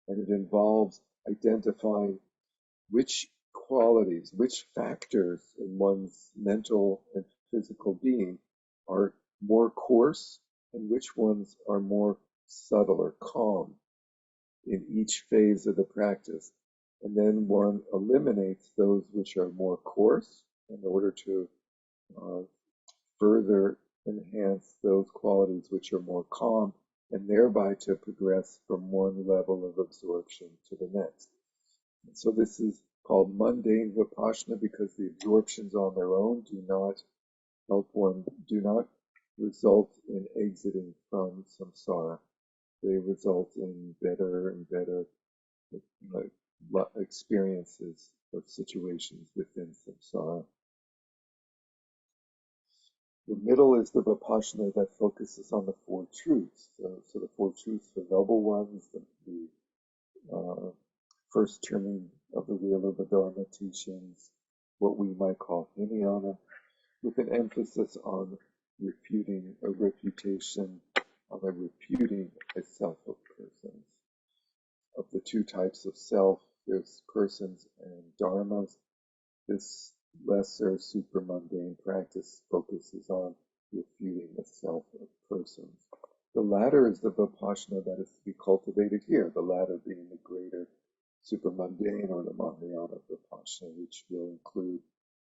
And it involves identifying which qualities, which factors in one's mental and physical being are more coarse and which ones are more subtle or calm in each phase of the practice. And then one eliminates those which are more coarse in order to further enhance those qualities which are more calm, and thereby to progress from one level of absorption to the next. And so this is called mundane Vipassana because the absorptions on their own do not result in exiting from samsara. They result in better and better experiences of situations within samsara. The middle is the Vipassana that focuses on the Four Truths. So the Four Truths, the noble ones, the first turning of the wheel of the Dharma teachings, what we might call Hinayana, with an emphasis on refuting a refutation, on the refuting a self of persons. Of the two types of self, there's persons and dharmas. This lesser supramundane practice focuses on refuting the self of persons. The latter is the Vipassana that is to be cultivated here, the latter being the greater supramundane or the Mahayana Vipassana, which will include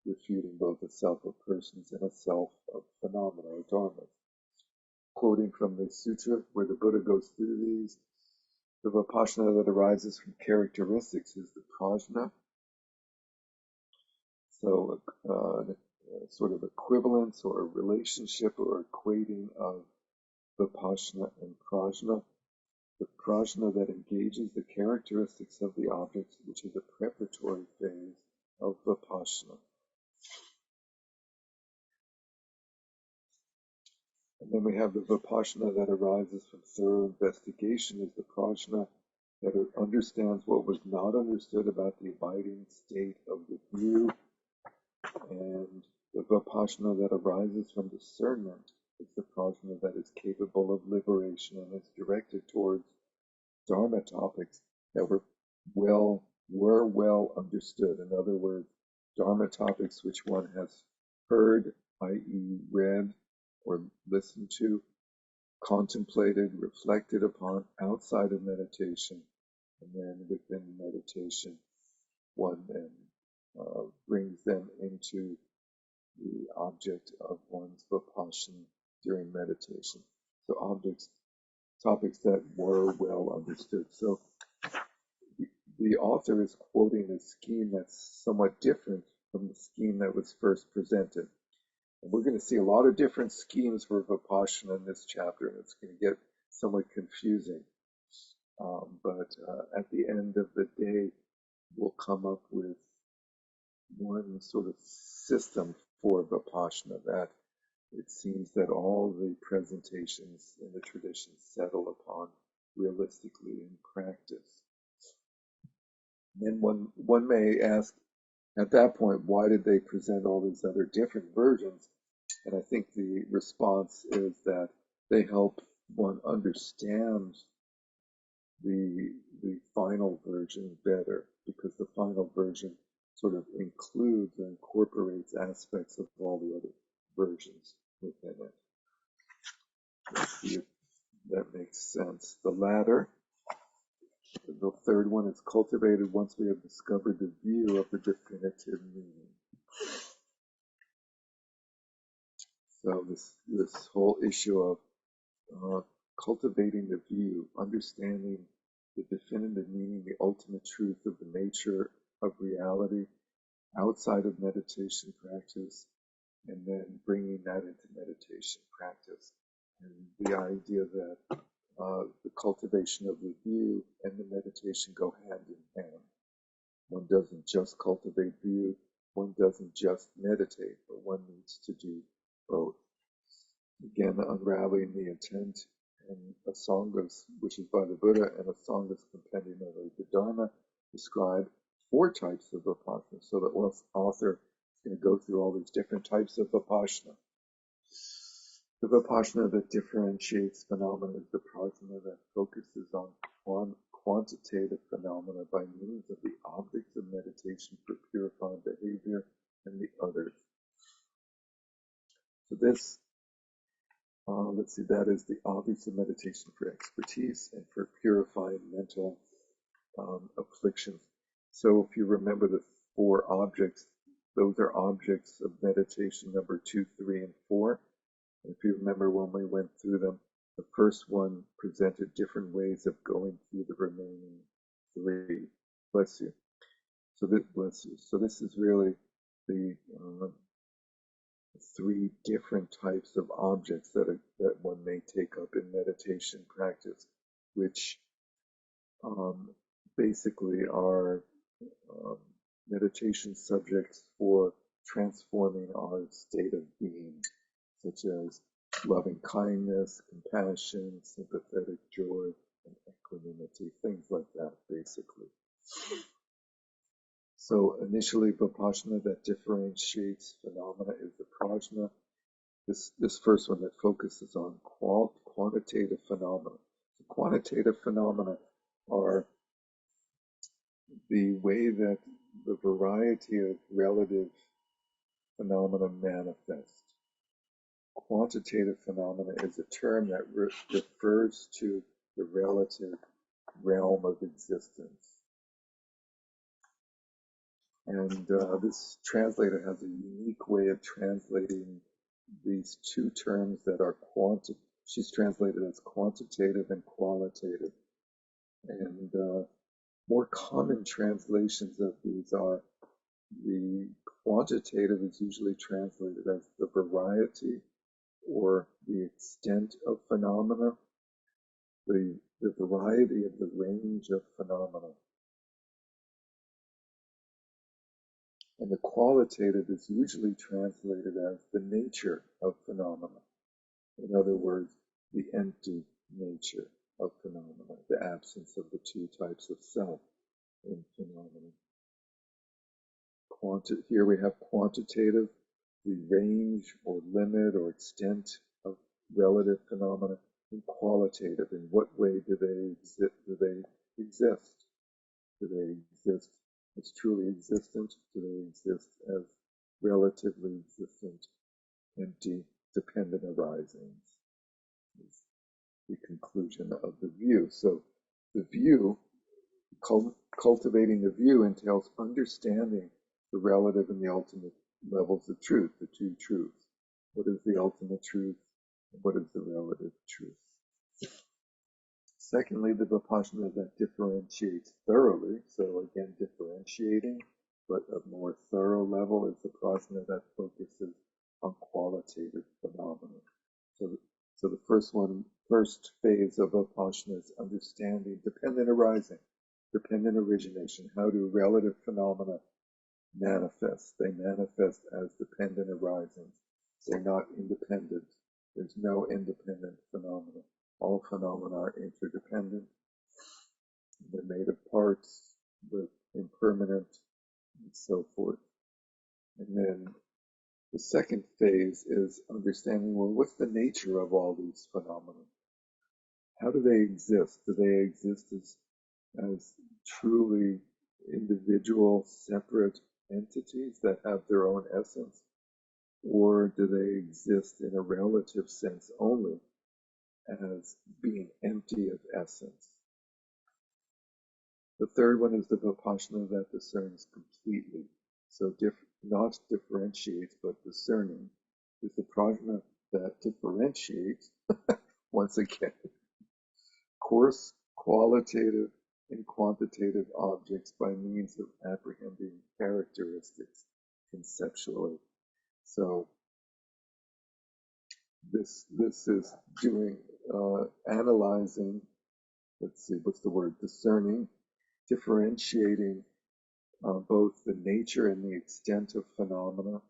refuting both a self of persons and a self of phenomena or dharmas. Quoting from the sutra where the Buddha goes through these, the Vipassana that arises from characteristics is the prajna. So sort of equivalence or relationship or equating of Vipassana and prajna. The prajna that engages the characteristics of the objects, which is a preparatory phase of Vipassana. And then we have the Vipassana that arises from thorough investigation is the prajna that understands what was not understood about the abiding state of the view. And the Vipassana that arises from discernment is the prajna that is capable of liberation and is directed towards Dharma topics that were well understood. In other words, Dharma topics which one has heard, i.e. read or listened to, contemplated, reflected upon outside of meditation, and then within meditation, one then brings them into the object of one's Vipassana during meditation. So topics that were well understood. So the author is quoting a scheme that's somewhat different from the scheme that was first presented. And we're going to see a lot of different schemes for Vipassana in this chapter, and it's going to get somewhat confusing. But at the end of the day, we'll come up with one sort of system for Vipassana that it seems that all the presentations in the tradition settle upon realistically in practice. And one may ask at that point, why did they present all these other different versions And I think the response is that they help one understand the final version better, because the final version sort of includes and incorporates aspects of all the other versions within it. Let's see if that makes sense. The latter, the third one, is cultivated once we have discovered the view of the definitive meaning. So this whole issue of cultivating the view, understanding the definitive meaning, the ultimate truth of the nature of reality outside of meditation practice, and then bringing that into meditation practice. And the idea that the cultivation of the view and the meditation go hand in hand. One doesn't just cultivate view, one doesn't just meditate, but one needs to do both. Again, unraveling the intent and Asangas, which is by the Buddha, and Asanga's Compendium of the Dharma describe 4 types of vipassana. So the author is going to go through all these different types of vipassana. The vipassana that differentiates phenomena is the vipassana that focuses on quantitative phenomena by means of the objects of meditation for purifying behavior and the others. So this, let's see, that is the objects of meditation for expertise and for purifying mental afflictions. So if you remember the 4 objects, those are objects of meditation number 2, 3, and 4. And if you remember when we went through them, the first one presented different ways of going through the remaining 3. Bless you. So this is really the 3 different types of objects that one may take up in meditation practice, which basically are meditation subjects for transforming our state of being, such as loving kindness, compassion, sympathetic joy, and equanimity, things like that, basically. So initially, vipassana that differentiates phenomena is the prajna. This first one that focuses on quantitative phenomena. So quantitative phenomena are the way that the variety of relative phenomena manifest. Quantitative phenomena is a term that refers to the relative realm of existence. And this translator has a unique way of translating these 2 terms that are she's translated as quantitative and qualitative. And more common translations of these are the quantitative is usually translated as the variety or the extent of phenomena, the variety of the range of phenomena. And the qualitative is usually translated as the nature of phenomena. In other words, the empty nature of phenomena, the absence of the 2 types of self in phenomena. Here we have quantitative, the range or limit or extent of relative phenomena, and qualitative, in what way do they exist? Do they exist as truly existent? Do they exist as relatively existent, empty, dependent arisings? Is the conclusion of the view. So the view, cultivating the view, entails understanding the relative and the ultimate levels of truth, the 2 truths. What is the ultimate truth? And what is the relative truth? Secondly, the vipassana that differentiates thoroughly, so again differentiating, but a more thorough level, is the vipassana that focuses on qualitative phenomena. So the first phase of vipassana is understanding dependent arising, dependent origination. How do relative phenomena manifest? They manifest as dependent arisings. They're not independent. There's no independent phenomena. All phenomena are interdependent. They're made of parts, but impermanent, and so forth. And then The second phase is understanding, well, what's the nature of all these phenomena? How do they exist? Do they exist as truly individual, separate entities that have their own essence? Or do they exist in a relative sense only as being empty of essence? The third one is the Vipassana that discerns completely. So not differentiates, but discerning is the prajna that differentiates, once again, coarse, qualitative, and quantitative objects by means of apprehending characteristics conceptually. So this is doing analyzing. Let's see, what's the word? Discerning, differentiating both the nature and the extent of phenomena,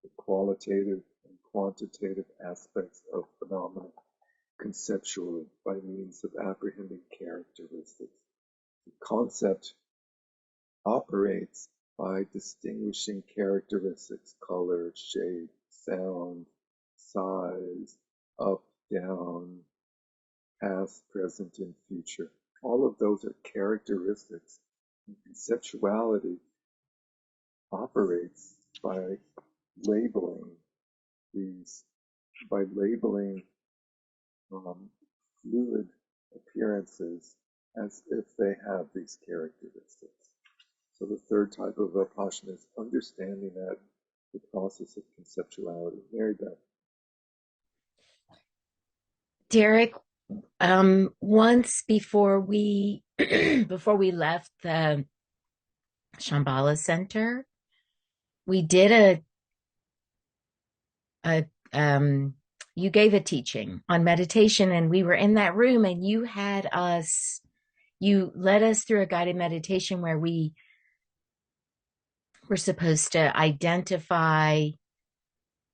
the qualitative and quantitative aspects of phenomena conceptually by means of apprehending characteristics. The concept operates by distinguishing characteristics, color, shape, sound, size, up, down, past, present, and future. All of those are characteristics. And conceptuality operates by labeling these, by labeling fluid appearances as if they have these characteristics. So the third type of Vipassana is understanding that the process of conceptuality. Mary Beth. Derek, once before we before we left the Shambhala Center, we did you gave a teaching on meditation, and we were in that room, and you led us through a guided meditation where we were supposed to identify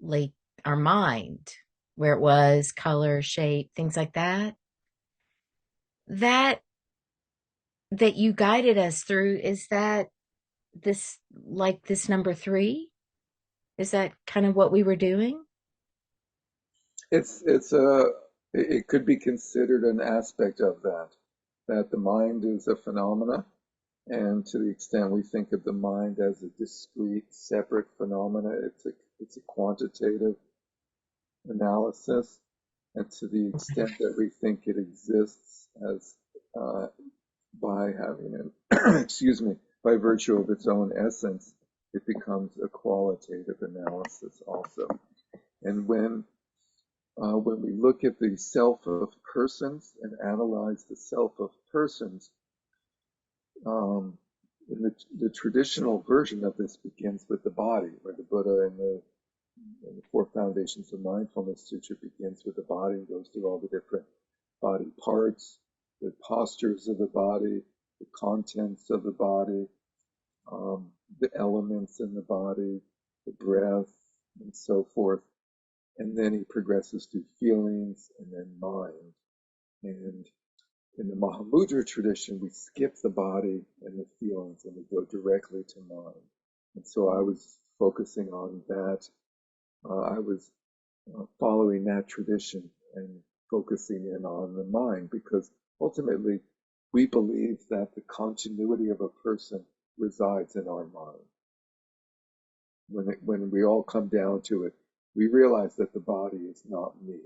like our mind, where it was, color, shape, things like that. That you guided us through, is that this number 3? Is that kind of what we were doing? It could be considered an aspect of that the mind is a phenomena, and to the extent we think of the mind as a discrete, separate phenomena, it's a quantitative analysis, and to the extent that we think it exists as by having an excuse me, by virtue of its own essence, it becomes a qualitative analysis also. And when we look at the self of persons and analyze the self of persons, in the traditional version of this begins with the body, where the Buddha in the Four Foundations of Mindfulness Sutra begins with the body and goes through all the different body parts, the postures of the body, the contents of the body, the elements in the body, the breath, and so forth. And then he progresses through feelings and then mind. And in the Mahamudra tradition, we skip the body and the feelings and we go directly to mind. And so I was focusing on that. I was following that tradition and focusing in on the mind, because ultimately we believe that the continuity of a person resides in our mind. When we all come down to it, we realize that the body is not me.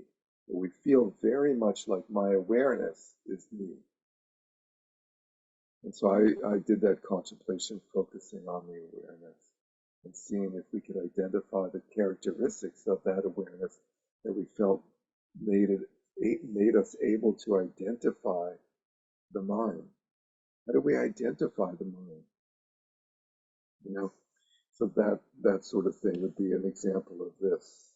But we feel very much like my awareness is me. And so I did that contemplation, focusing on the awareness and seeing if we could identify the characteristics of that awareness that we felt made us able to identify the mind. How do we identify the mind? So that sort of thing would be an example of this.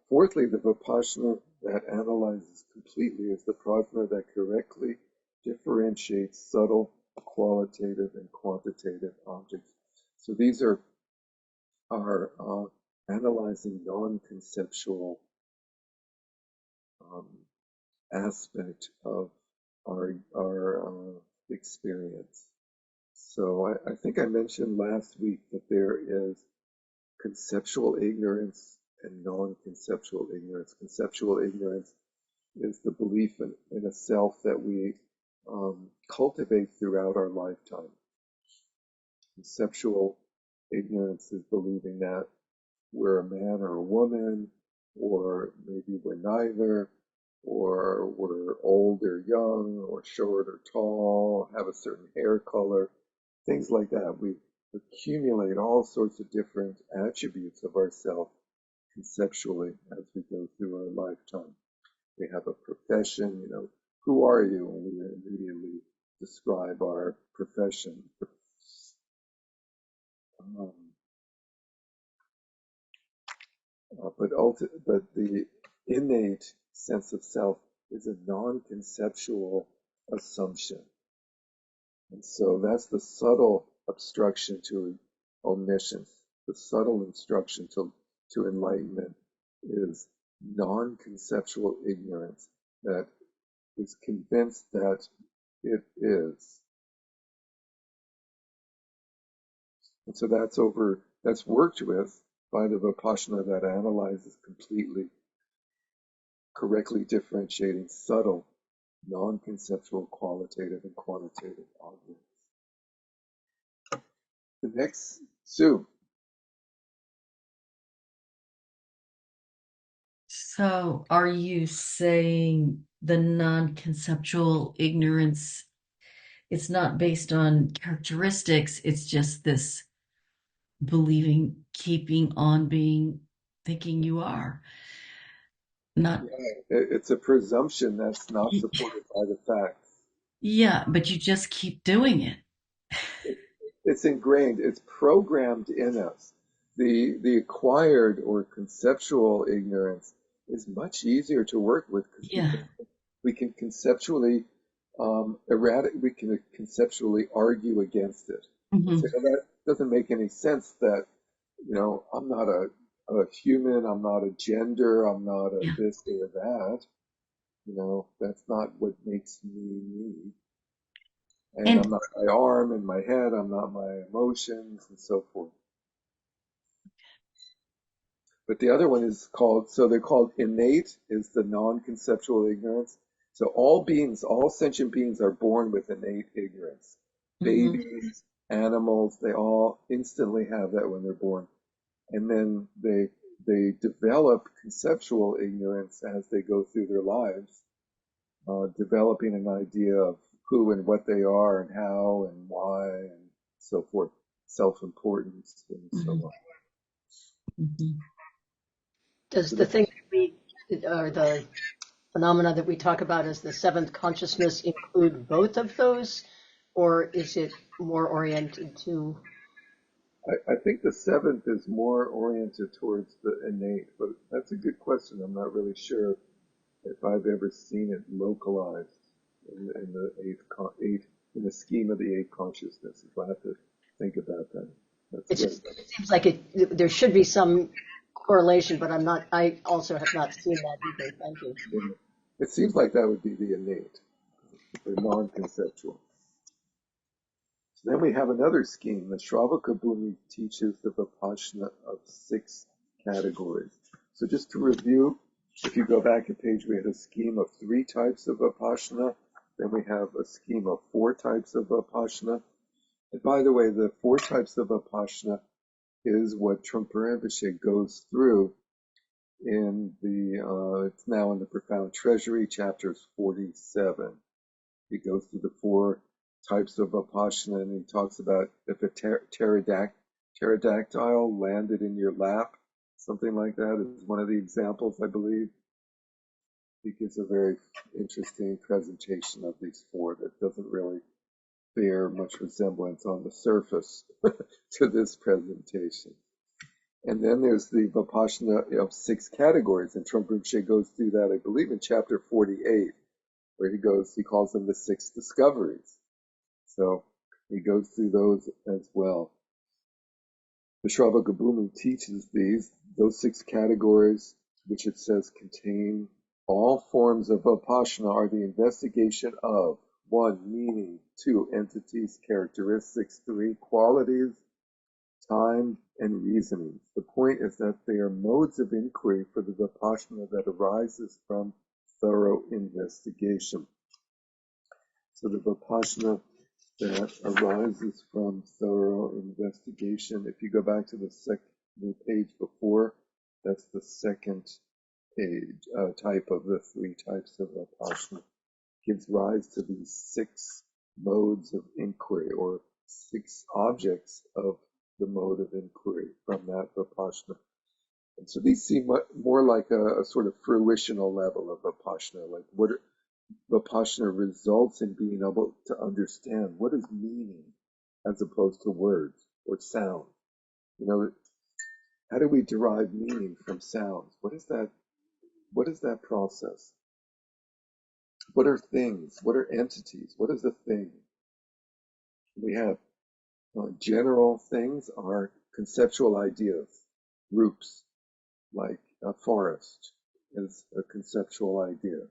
Fourthly, the Vipassana that analyzes completely is the prajna that correctly differentiates subtle, qualitative, and quantitative objects. So these are analyzing non-conceptual aspect of our experience. So I think I mentioned last week that there is conceptual ignorance and non-conceptual ignorance. Conceptual ignorance is the belief in a self that we cultivate throughout our lifetime. Conceptual ignorance is believing that we're a man or a woman, or maybe we're neither, or we're old or young, or short or tall, have a certain hair color, things like that. We accumulate all sorts of different attributes of ourselves conceptually as we go through our lifetime. We have a profession, who are you? And we immediately describe our profession. But the innate sense of self is a non-conceptual assumption. And so that's the subtle obstruction to omniscience. The subtle instruction to enlightenment is non-conceptual ignorance that is convinced that it is. And so that's worked with by the Vipassana that analyzes completely, correctly differentiating subtle, non-conceptual, qualitative, and quantitative objects. The next, Sue. So, are you saying the non-conceptual ignorance, it's not based on characteristics, it's just this believing, keeping on being, thinking you are? Not, It's a presumption that's not supported by the facts. yeah, but you just keep doing it. It's ingrained, it's programmed in us. The acquired or conceptual ignorance is much easier to work with because Yeah. we can conceptually we can conceptually argue against it. Mhm. So that doesn't make any sense that, I'm not a human, I'm not a gender, I'm not a Yeah. this or that. That's not what makes me me. And And I'm not my arm and my head, I'm not my emotions and so forth. But the other one is they're called innate, is the non-conceptual ignorance. So all beings, all sentient beings are born with innate ignorance. Babies, animals, they all instantly have that when they're born. And then they develop conceptual ignorance as they go through their lives, developing an idea of who and what they are and how and why and so forth, self-importance and so on. Does So the thing that we, or the phenomena that we talk about as the seventh consciousness include both of those, or is it more oriented to? I think the seventh is more oriented towards the innate, but that's a good question. I'm not really sure if I've ever seen it localized in the eighth in the scheme of the eight consciousnesses. I have to think about that. That's It good. seems like there should be some correlation, but I also have not seen that either. Thank you. It seems like that would be the innate, the non-conceptual. So then we have another scheme. The Shravaka Bhumi teaches the Vipassana of 6 categories. So just to review, if you go back a page, we had a scheme of 3 types of Vipassana. Then we have a scheme of 4 types of Vipassana. And by the way, the 4 types of Vipassana is what Trungpa Rinpoche goes through in it's now in the Profound Treasury, chapters 47. He goes through the 4 types of Vipassana, and he talks about if a pterodactyl landed in your lap, something like that is one of the examples, I believe. He gives a very interesting presentation of these 4 that doesn't really bear much resemblance on the surface to this presentation. And then there's the Vipassana of 6 categories, and Trungpa Rinpoche goes through that, I believe, in chapter 48, where he calls them the 6 discoveries. So he goes through those as well. The Shravaka Bhumi teaches those 6 categories, which it says contain all forms of Vipassana, are the investigation of 1, meaning, 2, entities, characteristics, 3, qualities, time, and reasonings. The point is that they are modes of inquiry for the Vipassana that arises from thorough investigation. So the Vipassana that arises from thorough investigation, if you go back to the page before, that's the second page, type of the three types of Vipassana, gives rise to these 6 modes of inquiry, or 6 objects of the mode of inquiry from that Vipassana. And so these seem more like a sort of fruitional level of Vipassana, like what Vipassana results in being able to understand what is meaning as opposed to words or sound. You know, how do we derive meaning from sounds? What is that? What is that process? What are things? What are entities? What is a thing? We have general things are conceptual ideas, groups, like a forest is a conceptual idea.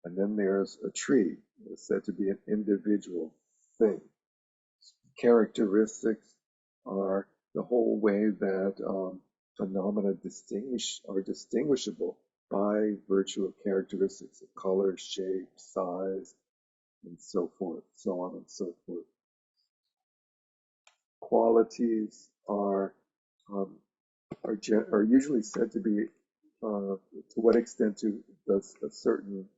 And then there's a tree, it's said to be an individual thing. Characteristics are the whole way that phenomena are distinguishable by virtue of characteristics of color, shape, size, and so forth, so on and so forth. Qualities are usually said to be to what extent does a certain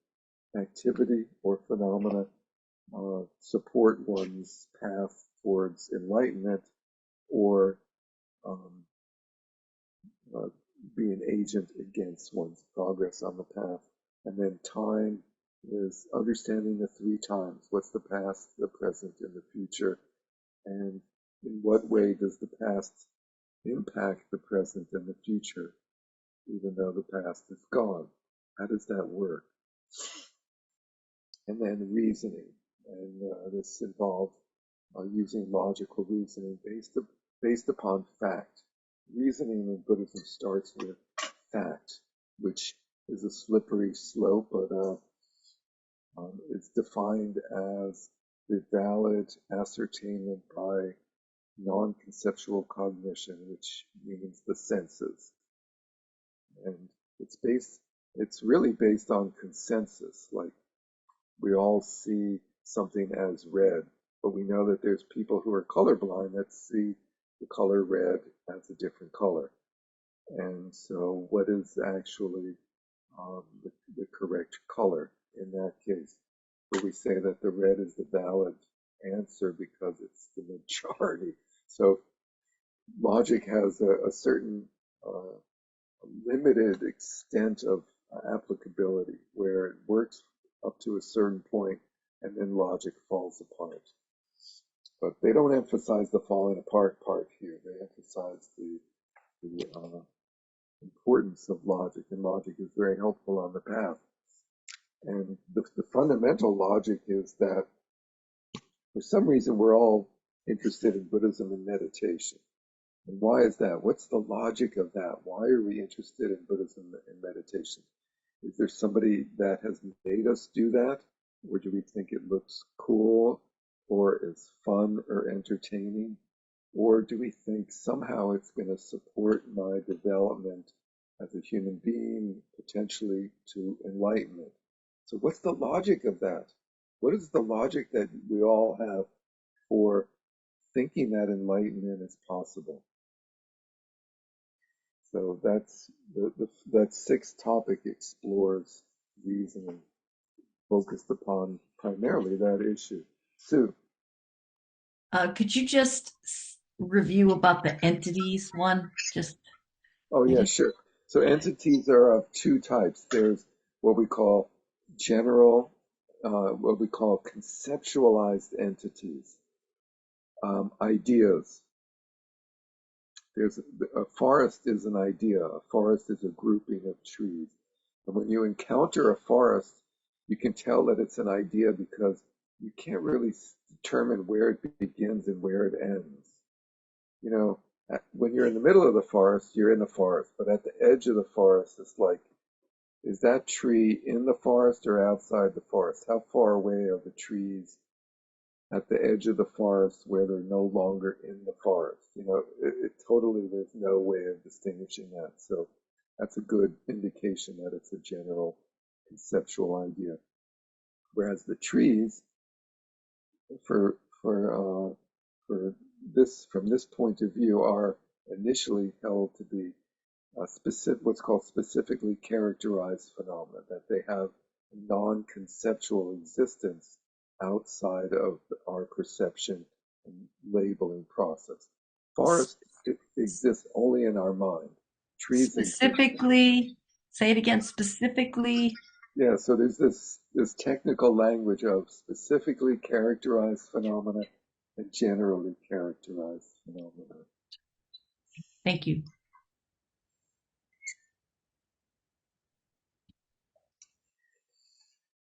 activity or phenomena support one's path towards enlightenment, or um, be an agent against one's progress on the path. And then time is understanding the 3 times. What's the past, the present, and the future? And in what way does the past impact the present and the future, even though the past is gone? How does that work? And then reasoning, and this involved using logical reasoning based upon fact. Reasoning in Buddhism starts with fact, which is a slippery slope, but it's defined as the valid ascertainment by non-conceptual cognition, which means the senses. And it's really based on consensus, like we all see something as red, but we know that there's people who are colorblind that see the color red as a different color. And so what is actually the correct color in that case? But we say that the red is the valid answer because it's the majority. So logic has a certain limited extent of applicability where it works up to a certain point and then logic falls apart. But they don't emphasize the falling apart part here. They emphasize the importance of logic, and logic is very helpful on the path. And the fundamental logic is that for some reason we're all interested in Buddhism and meditation. And why is that? What's the logic of that? Why are we interested in Buddhism and meditation? Is there somebody that has made us do that? Or do we think it looks cool, or is fun or entertaining? Or do we think somehow it's going to support my development as a human being, potentially to enlightenment? So what's the logic of that? What is the logic that we all have for thinking that enlightenment is possible? So that 6th topic explores reasoning, focused upon primarily that issue. Sue. Could you just review about the entities one? Oh yeah, sure. So entities are of 2 types. There's what we call general, what we call conceptualized entities, ideas. A forest is an idea. A forest is a grouping of trees. And when you encounter a forest, you can tell that it's an idea because you can't really determine where it begins and where it ends. You know, when you're in the middle of the forest, you're in the forest. But at the edge of the forest, it's like, is that tree in the forest or outside the forest? How far away are the trees at the edge of the forest where they're no longer in the forest. Totally, there's no way of distinguishing that. So that's a good indication that it's a general conceptual idea. Whereas the trees, for this, from this point of view, are initially held to be what's called specifically characterized phenomena, that they have a non-conceptual existence outside of our perception and labeling process. Forests exist only in our mind. Trees exist. Specifically, say it again, specifically. Yeah, so there's this technical language of specifically characterized phenomena and generally characterized phenomena. Thank you.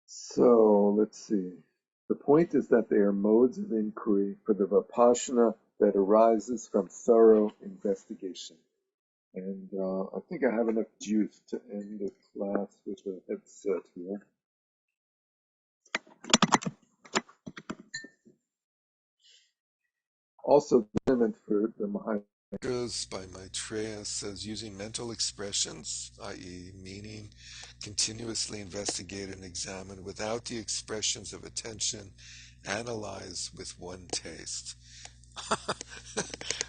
So let's see. The point is that they are modes of inquiry for the Vipassana that arises from thorough investigation. And I think I have enough juice to end the class with a headset here. Also, the limit for the Mahayana by Maitreya says using mental expressions, i.e. meaning, continuously investigate and examine without the expressions of attention, analyze with one taste.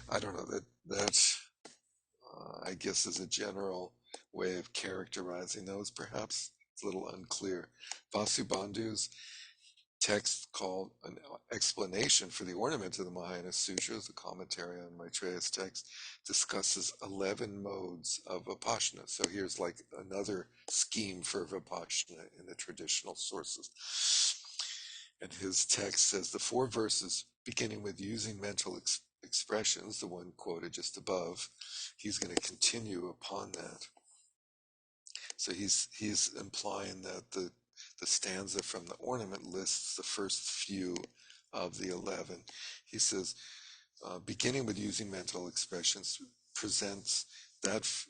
I don't know, that I guess is a general way of characterizing those, perhaps. It's a little unclear. Vasubandhu's text called an explanation for the ornament of the Mahayana Sutras, the commentary on Maitreya's text, discusses 11 modes of Vipassana. So here's like another scheme for Vipassana in the traditional sources. And his text says the 4 verses, beginning with using mental expressions, the one quoted just above, he's going to continue upon that. So he's implying that the stanza from the ornament lists the first few of the 11. He says, beginning with using mental expressions, presents those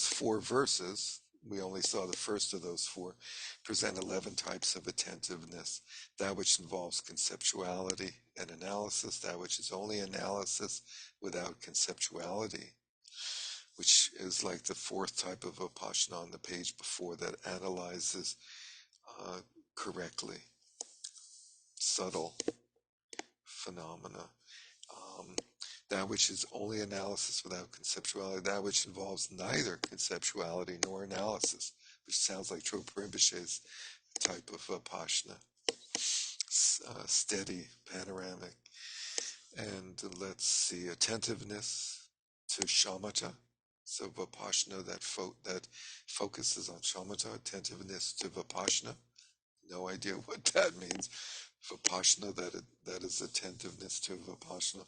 4 verses. We only saw the first of those 4. Present 11 types of attentiveness: that which involves conceptuality and analysis, that which is only analysis without conceptuality, which is like the 4th type of Vipassana on the page before, that analyzes correctly subtle phenomena. That which is only analysis without conceptuality, that which involves neither conceptuality nor analysis, which sounds like Trungpa Rinpoche's type of Vipassana. Steady, panoramic. And let's see, attentiveness to shamatha. So Vipassana that focuses on shamatha, attentiveness to Vipassana. No idea what that means. Vipassana, that is attentiveness to Vipassana.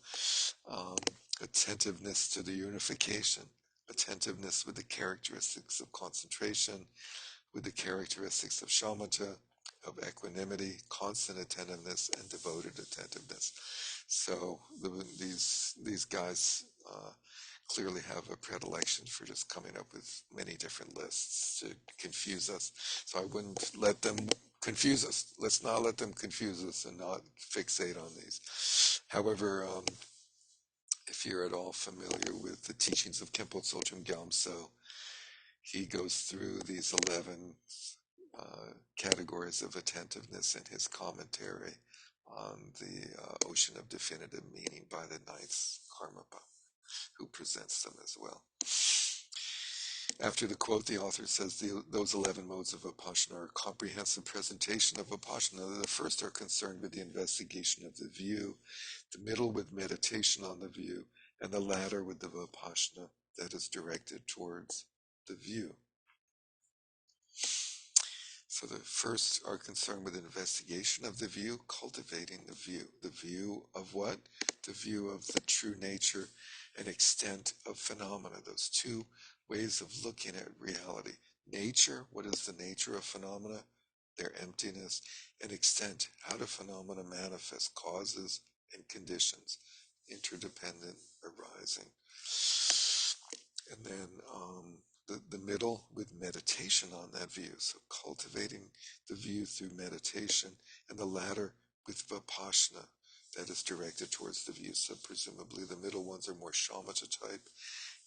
Attentiveness to the unification. Attentiveness with the characteristics of concentration, with the characteristics of shamatha, of equanimity, constant attentiveness, and devoted attentiveness. So these guys clearly have a predilection for just coming up with many different lists to confuse us. So I wouldn't let them confuse us. Let's not let them confuse us and not fixate on these. However, if you're at all familiar with the teachings of Khenpo Tsogyam Gyaltso, he goes through these 11 categories of attentiveness in his commentary on the Ocean of Definitive Meaning by the Ninth Karmapa, who presents them as well. After the quote, the author says those 11 modes of Vipassana are a comprehensive presentation of Vipassana. The first are concerned with the investigation of the view, the middle with meditation on the view, and the latter with the Vipassana that is directed towards the view. So the first are concerned with investigation of the view, cultivating the view. The view of what? The view of the true nature and extent of phenomena. Those 2 ways of looking at reality. Nature, what is the nature of phenomena? Their emptiness. And extent, how do phenomena manifest? Causes and conditions, interdependent, arising. And then the middle with meditation on that view. So cultivating the view through meditation, and the latter with Vipassana that is directed towards the view. So presumably the middle ones are more shamatha type,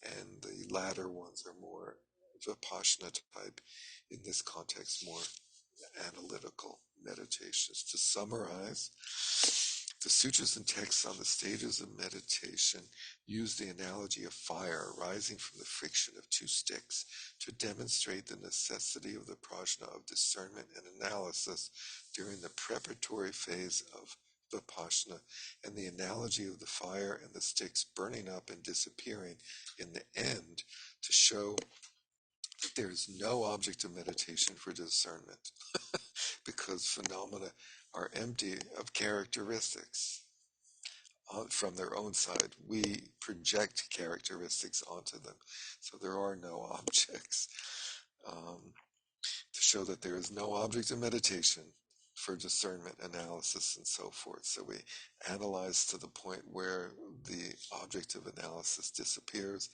and the latter ones are more Vipassana type. In this context, more analytical meditations. To summarize, the sutras and texts on the stages of meditation use the analogy of fire arising from the friction of two sticks to demonstrate the necessity of the prajna of discernment and analysis during the preparatory phase of Vipassana, and the analogy of the fire and the sticks burning up and disappearing in the end to show that there is no object of meditation for discernment because phenomena are empty of characteristics from their own side. We project characteristics onto them, so there are no objects. To show that there is no object of meditation for discernment, analysis, and so forth. So we analyze to the point where the object of analysis disappears.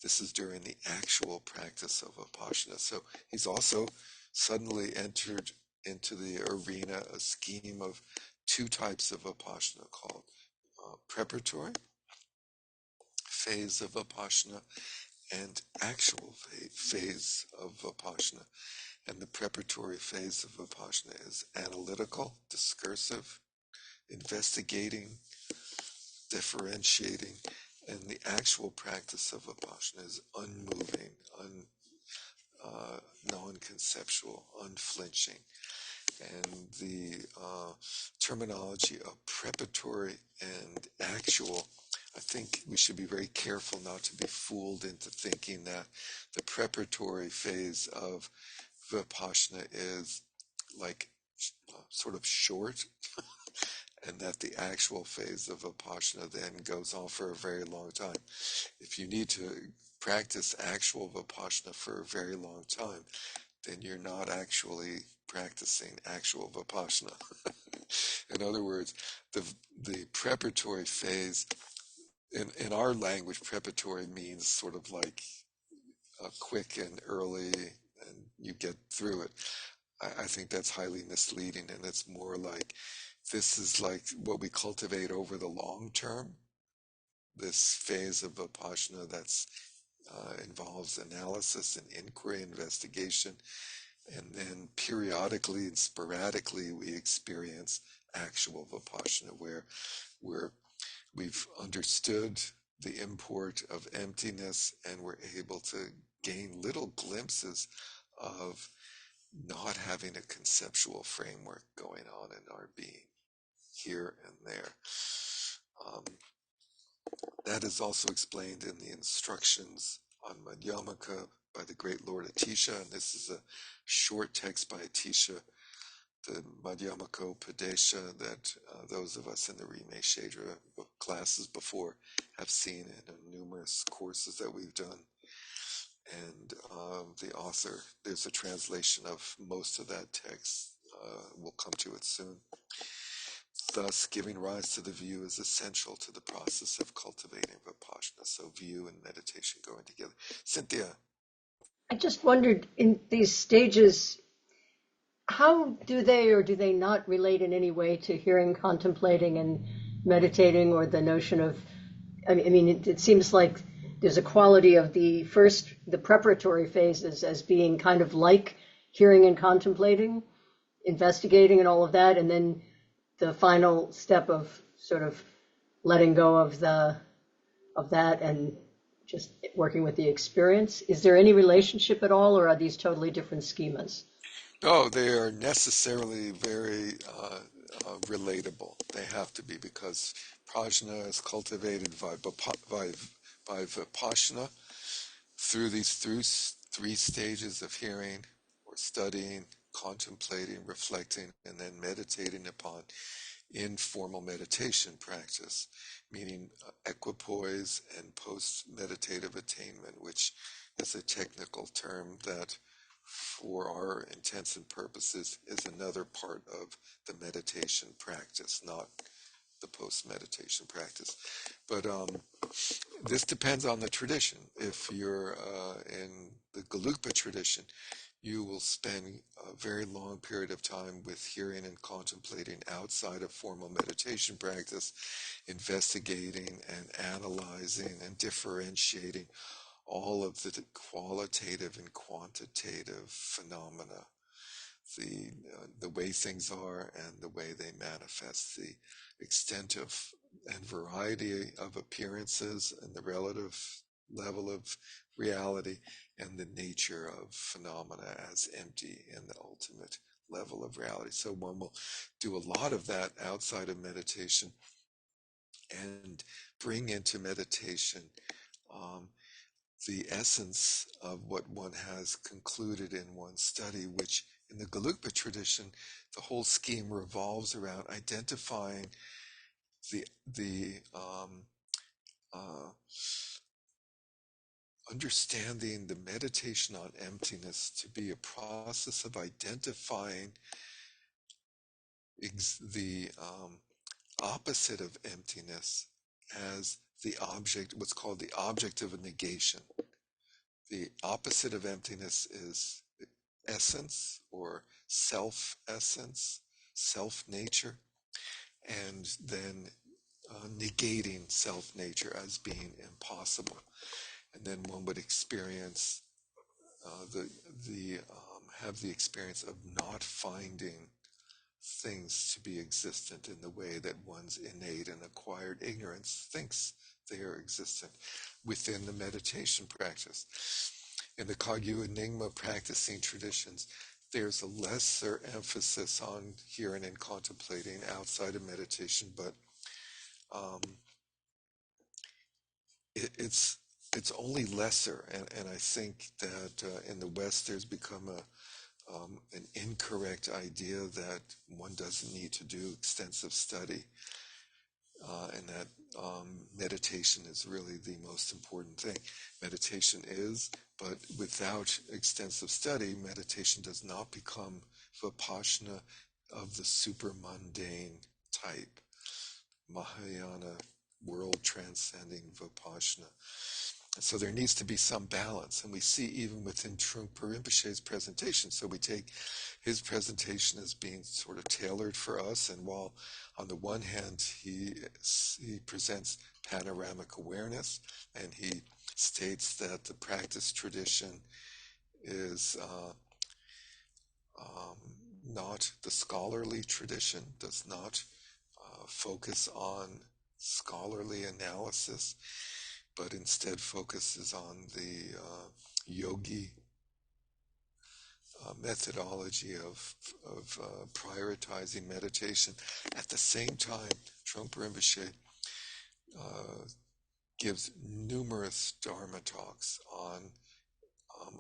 This is during the actual practice of Vipassana. So he's also suddenly entered into the arena, a scheme of two types of Vipassana called preparatory phase of Vipassana and actual phase of Vipassana. And the preparatory phase of Vipassana is analytical, discursive, investigating, differentiating, and the actual practice of Vipassana is unmoving, non-conceptual, unflinching. And the terminology of preparatory and actual, I think we should be very careful not to be fooled into thinking that the preparatory phase of Vipassana is like sort of short, and that the actual phase of Vipassana then goes on for a very long time. If you need to practice actual Vipassana for a very long time, then you're not actually practicing actual Vipassana. In other words, the preparatory phase, in our language, preparatory means sort of like quick and early, and you get through it. I think that's highly misleading, and it's more like this is like what we cultivate over the long term. This phase of Vipassana that's involves analysis and inquiry, investigation, and then periodically and sporadically we experience actual Vipassana where we've understood the import of emptiness and we're able to gain little glimpses of not having a conceptual framework going on in our being here and there. That is also explained in the instructions on Madhyamaka by the great Lord Atisha, and this is a short text by Atisha, the Madhyamaka Padesha that those of us in the Rime Shedra classes before have seen in numerous courses that we've done. And the author, there's a translation of most of that text. We'll come to it soon. Thus, giving rise to the view is essential to the process of cultivating Vipassana. So view and meditation going together. Cynthia. I just wondered, in these stages, how do they or do they not relate in any way to hearing, contemplating, and meditating, or the notion of, I mean, it seems like there's a quality of the preparatory phases as being kind of like hearing and contemplating, investigating and all of that, and then the final step of sort of letting go of that and just working with the experience. Is there any relationship at all, or are these totally different schemas? No, they are necessarily very relatable. They have to be, because prajna is cultivated by Vipassana through these three stages of hearing or studying, contemplating, reflecting, and then meditating upon informal meditation practice, meaning equipoise and post-meditative attainment, which is a technical term that for our intents and purposes is another part of the meditation practice, not the post-meditation practice. But this depends on the tradition. If you're in the Gelugpa tradition, you will spend a very long period of time with hearing and contemplating outside of formal meditation practice, investigating and analyzing and differentiating all of the qualitative and quantitative phenomena, the way things are and the way they manifest, the extent of and variety of appearances and the relative level of reality, and the nature of phenomena as empty and the ultimate level of reality. So one will do a lot of that outside of meditation and bring into meditation um, the essence of what one has concluded in one's study, which in the Gelugpa tradition, the whole scheme revolves around identifying the uh, understanding the meditation on emptiness to be a process of identifying the opposite of emptiness as the object, what's called the object of a negation. The opposite of emptiness is essence or self essence, self nature, and then negating self nature as being impossible. And then one would experience have the experience of not finding things to be existent in the way that one's innate and acquired ignorance thinks they are existent within the meditation practice. In the Kagyu Nyingma practicing traditions, there's a lesser emphasis on hearing and contemplating outside of meditation, but um, it's only lesser, and I think that in the West there's become an incorrect idea that one doesn't need to do extensive study, and that meditation is really the most important thing. Meditation is, but without extensive study, meditation does not become vipassana of the super mundane type, Mahayana world transcending vipassana. And so there needs to be some balance, and we see even within Trungpa Rinpoche's presentation. So we take his presentation as being sort of tailored for us, and while on the one hand he presents panoramic awareness, and he states that the practice tradition is not the scholarly tradition, does not focus on scholarly analysis, but instead focuses on the yogi methodology of prioritizing meditation. At the same time, Trungpa Rinpoche gives numerous Dharma talks on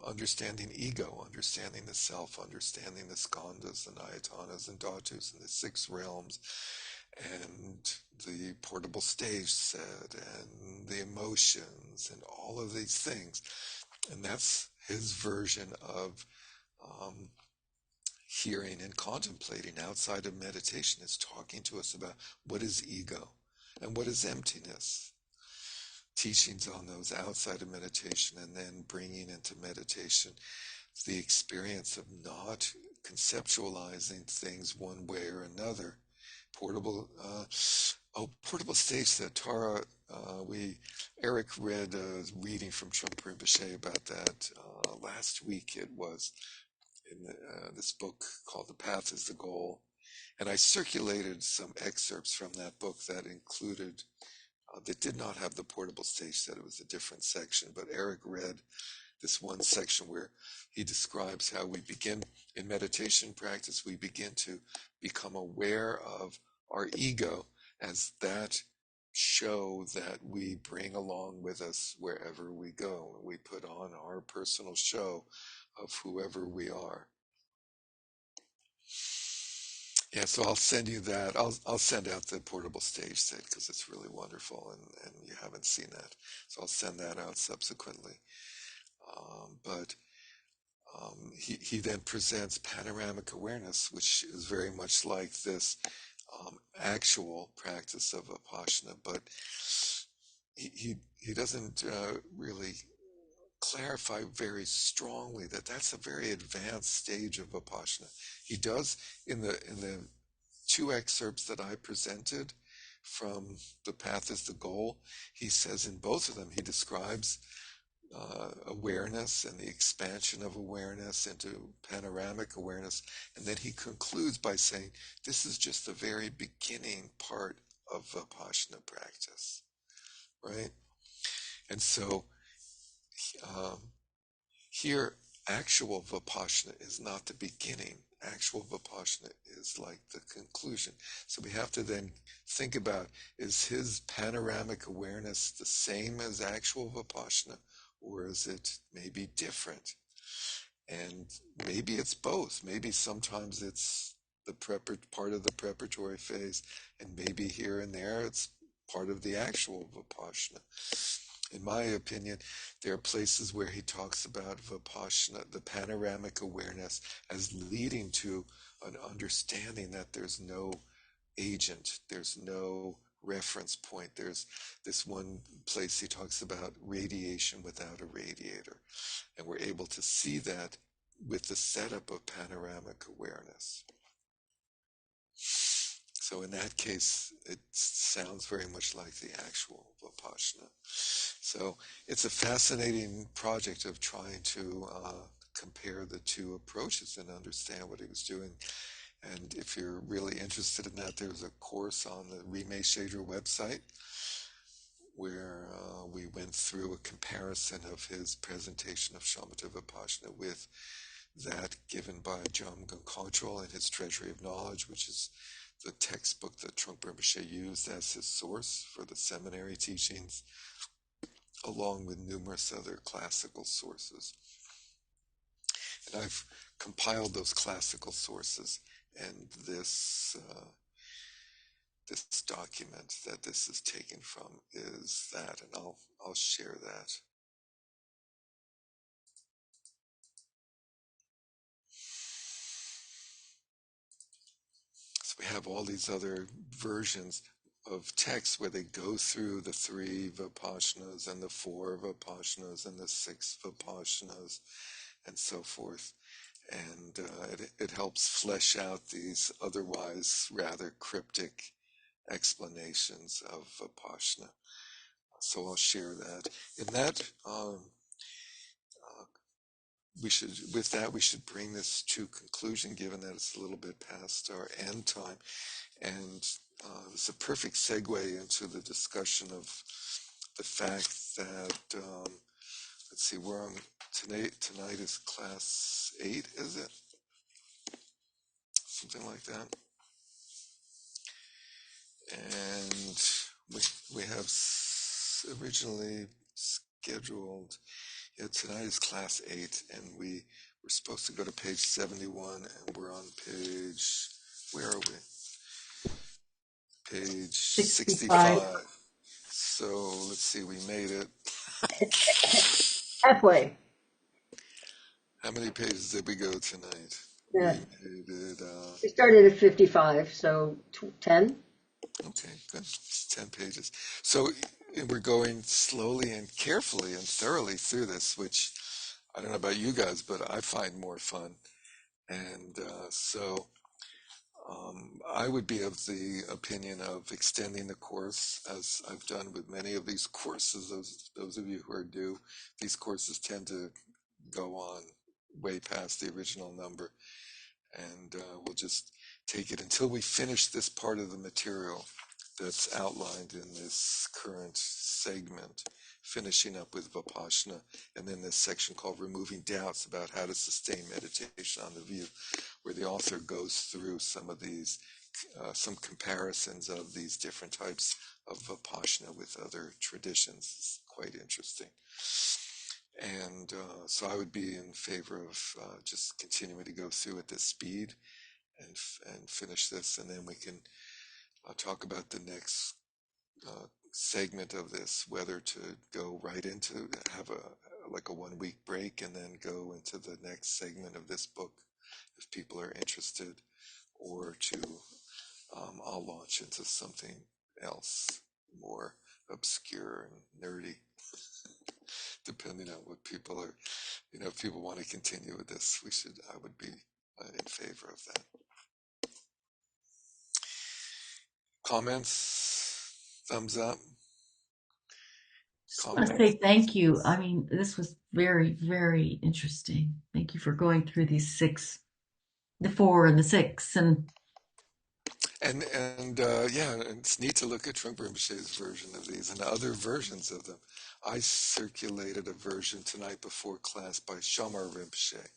understanding ego, understanding the self, understanding the skandhas and ayatanas and dhatus and the six realms, and the portable stage set, and the emotions, and all of these things. And that's his version of hearing and contemplating outside of meditation. Is talking to us about what is ego and what is emptiness. Teachings on those outside of meditation, and then bringing into meditation the experience of not conceptualizing things one way or another. Portable stage set. Tara, Eric read a reading from Trungpa Rinpoche about that last week. It was in this book called The Path is the Goal. And I circulated some excerpts from that book that included, that did not have the portable stage set. It was a different section. But Eric read this one section where he describes how we begin in meditation practice, we begin to become aware of our ego as that show that we bring along with us wherever we go. We put on our personal show of whoever we are. Yeah, so I'll send you that. I'll send out the portable stage set because it's really wonderful, and you haven't seen that. So I'll send that out subsequently. But he then presents panoramic awareness, which is very much like this actual practice of Vipassana, but he doesn't really clarify very strongly that that's a very advanced stage of Vipassana. He does in the two excerpts that I presented from The Path is the Goal. He says in both of them, he describes awareness and the expansion of awareness into panoramic awareness. And then he concludes by saying, this is just the very beginning part of Vipassana practice, right? And so um, here, actual Vipassana is not the beginning. Actual Vipassana is like the conclusion. So we have to then think about, is his panoramic awareness the same as actual Vipassana, or is it maybe different? And maybe it's both. Maybe sometimes it's the part of the preparatory phase, and maybe here and there it's part of the actual Vipassana. In my opinion, there are places where he talks about Vipassana, the panoramic awareness, as leading to an understanding that there's no agent, there's no reference point. There's this one place he talks about radiation without a radiator. And we're able to see that with the setup of panoramic awareness. So in that case, it sounds very much like the actual Vipassana. So it's a fascinating project of trying to compare the two approaches and understand what he was doing. And if you're really interested in that, there's a course on the Rime Shadra website where we went through a comparison of his presentation of Shamatha Vipassana with that given by Jamgon Kongtrul in his Treasury of Knowledge, which is the textbook that Trungpa Rinpoche used as his source for the seminary teachings, along with numerous other classical sources. And I've compiled those classical sources, and this document that this is taken from is that, and I'll share that. So we have all these other versions of text where they go through the 3 Vipassanas and the 4 Vipassanas and the 6 Vipassanas and so forth. And it helps flesh out these otherwise rather cryptic explanations of Vipassana. So I'll share that. In that, we should bring this to conclusion, given that it's a little bit past our end time. And it's a perfect segue into the discussion of the fact that, let's see, we're on, tonight is class 8, is it? Something like that. And we have originally scheduled, tonight is class 8, and we were supposed to go to page 71, and we're on page, where are we? Page 65. So let's see, we made it. Halfway. How many pages did we go tonight? Yeah. We made it. We started at 55, so 10. Okay, good. It's 10 pages. So we're going slowly and carefully and thoroughly through this, which I don't know about you guys, but I find more fun. And so I would be of the opinion of extending the course, as I've done with many of these courses. Those of you who are new, these courses tend to go on way past the original number. And we'll just take it until we finish this part of the material that's outlined in this current segment, finishing up with Vipassana, and then this section called Removing Doubts about how to sustain meditation on the view, where the author goes through some of these, some comparisons of these different types of Vipassana with other traditions. It's quite interesting. And so I would be in favor of just continuing to go through at this speed and finish this, and then we can talk about the next segment of this, whether to go right into, have like a 1 week break and then go into the next segment of this book if people are interested, or to I'll launch into something else more obscure and nerdy depending what people are, if people want to continue with this, I would be in favor of that. Comments? Thumbs up? I want to say thank you. I mean, this was very, very interesting. Thank you for going through these six, the four and the six, and yeah, it's neat to look at Trungpa Rinpoche's version of these and other versions of them. I circulated a version tonight before class by Shamar Rinpoche,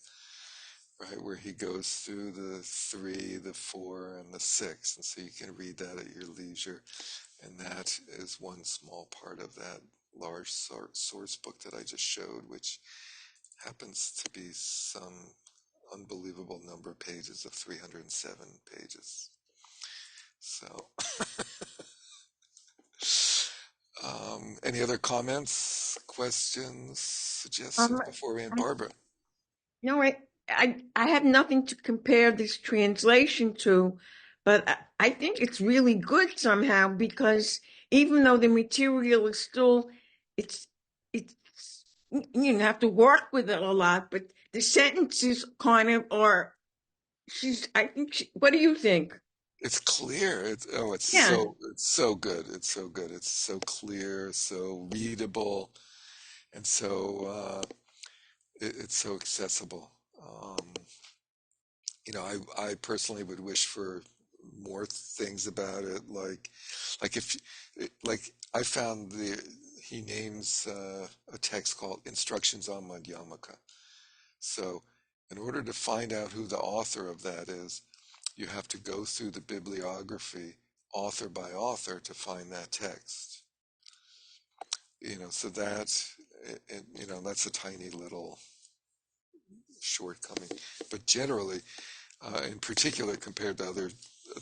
right, where he goes through the 3, the 4, and the 6, and so you can read that at your leisure. And that is one small part of that large source book that I just showed, which happens to be some unbelievable number of pages of 307 pages. So, any other comments, questions, suggestions before we end? Barbara? No, I have nothing to compare this translation to, but I think it's really good somehow, because even though the material is still, it's you have to work with it a lot, but the sentences kind of are. What do you think? It's clear. It's Yeah. so good. It's so good. It's so clear, so readable, and so it's so accessible. I personally would wish for more things about it, like if like I found he names a text called Instructions on Madhyamaka. So in order to find out who the author of that is, you have to go through the bibliography author by author to find that text. So that's a tiny little shortcoming. But generally, in particular, compared to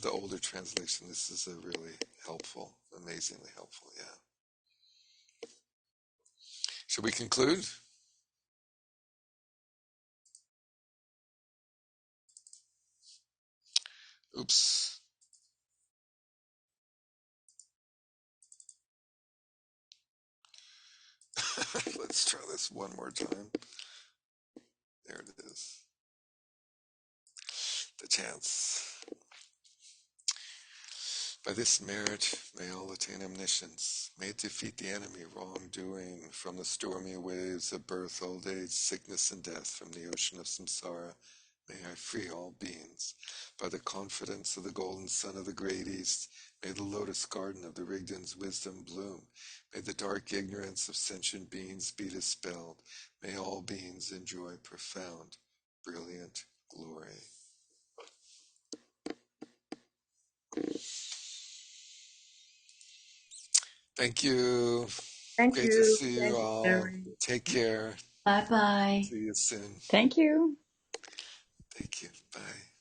the older translation, this is a really helpful, amazingly helpful. Yeah. Should we conclude? Oops. Let's try this one more time. There it is. The chance. By this merit may all attain omniscience, may it defeat the enemy wrongdoing from the stormy waves of birth, old age, sickness, and death, from the ocean of samsara. May I free all beings. By the confidence of the golden sun of the great east, may the lotus garden of the Rigdon's wisdom bloom. May the dark ignorance of sentient beings be dispelled. May all beings enjoy profound, brilliant glory. Thank you. Thank Great to you. see you Thank you, all. Mary. Take care. bye bye. See you soon. Thank you. Thank you. Bye.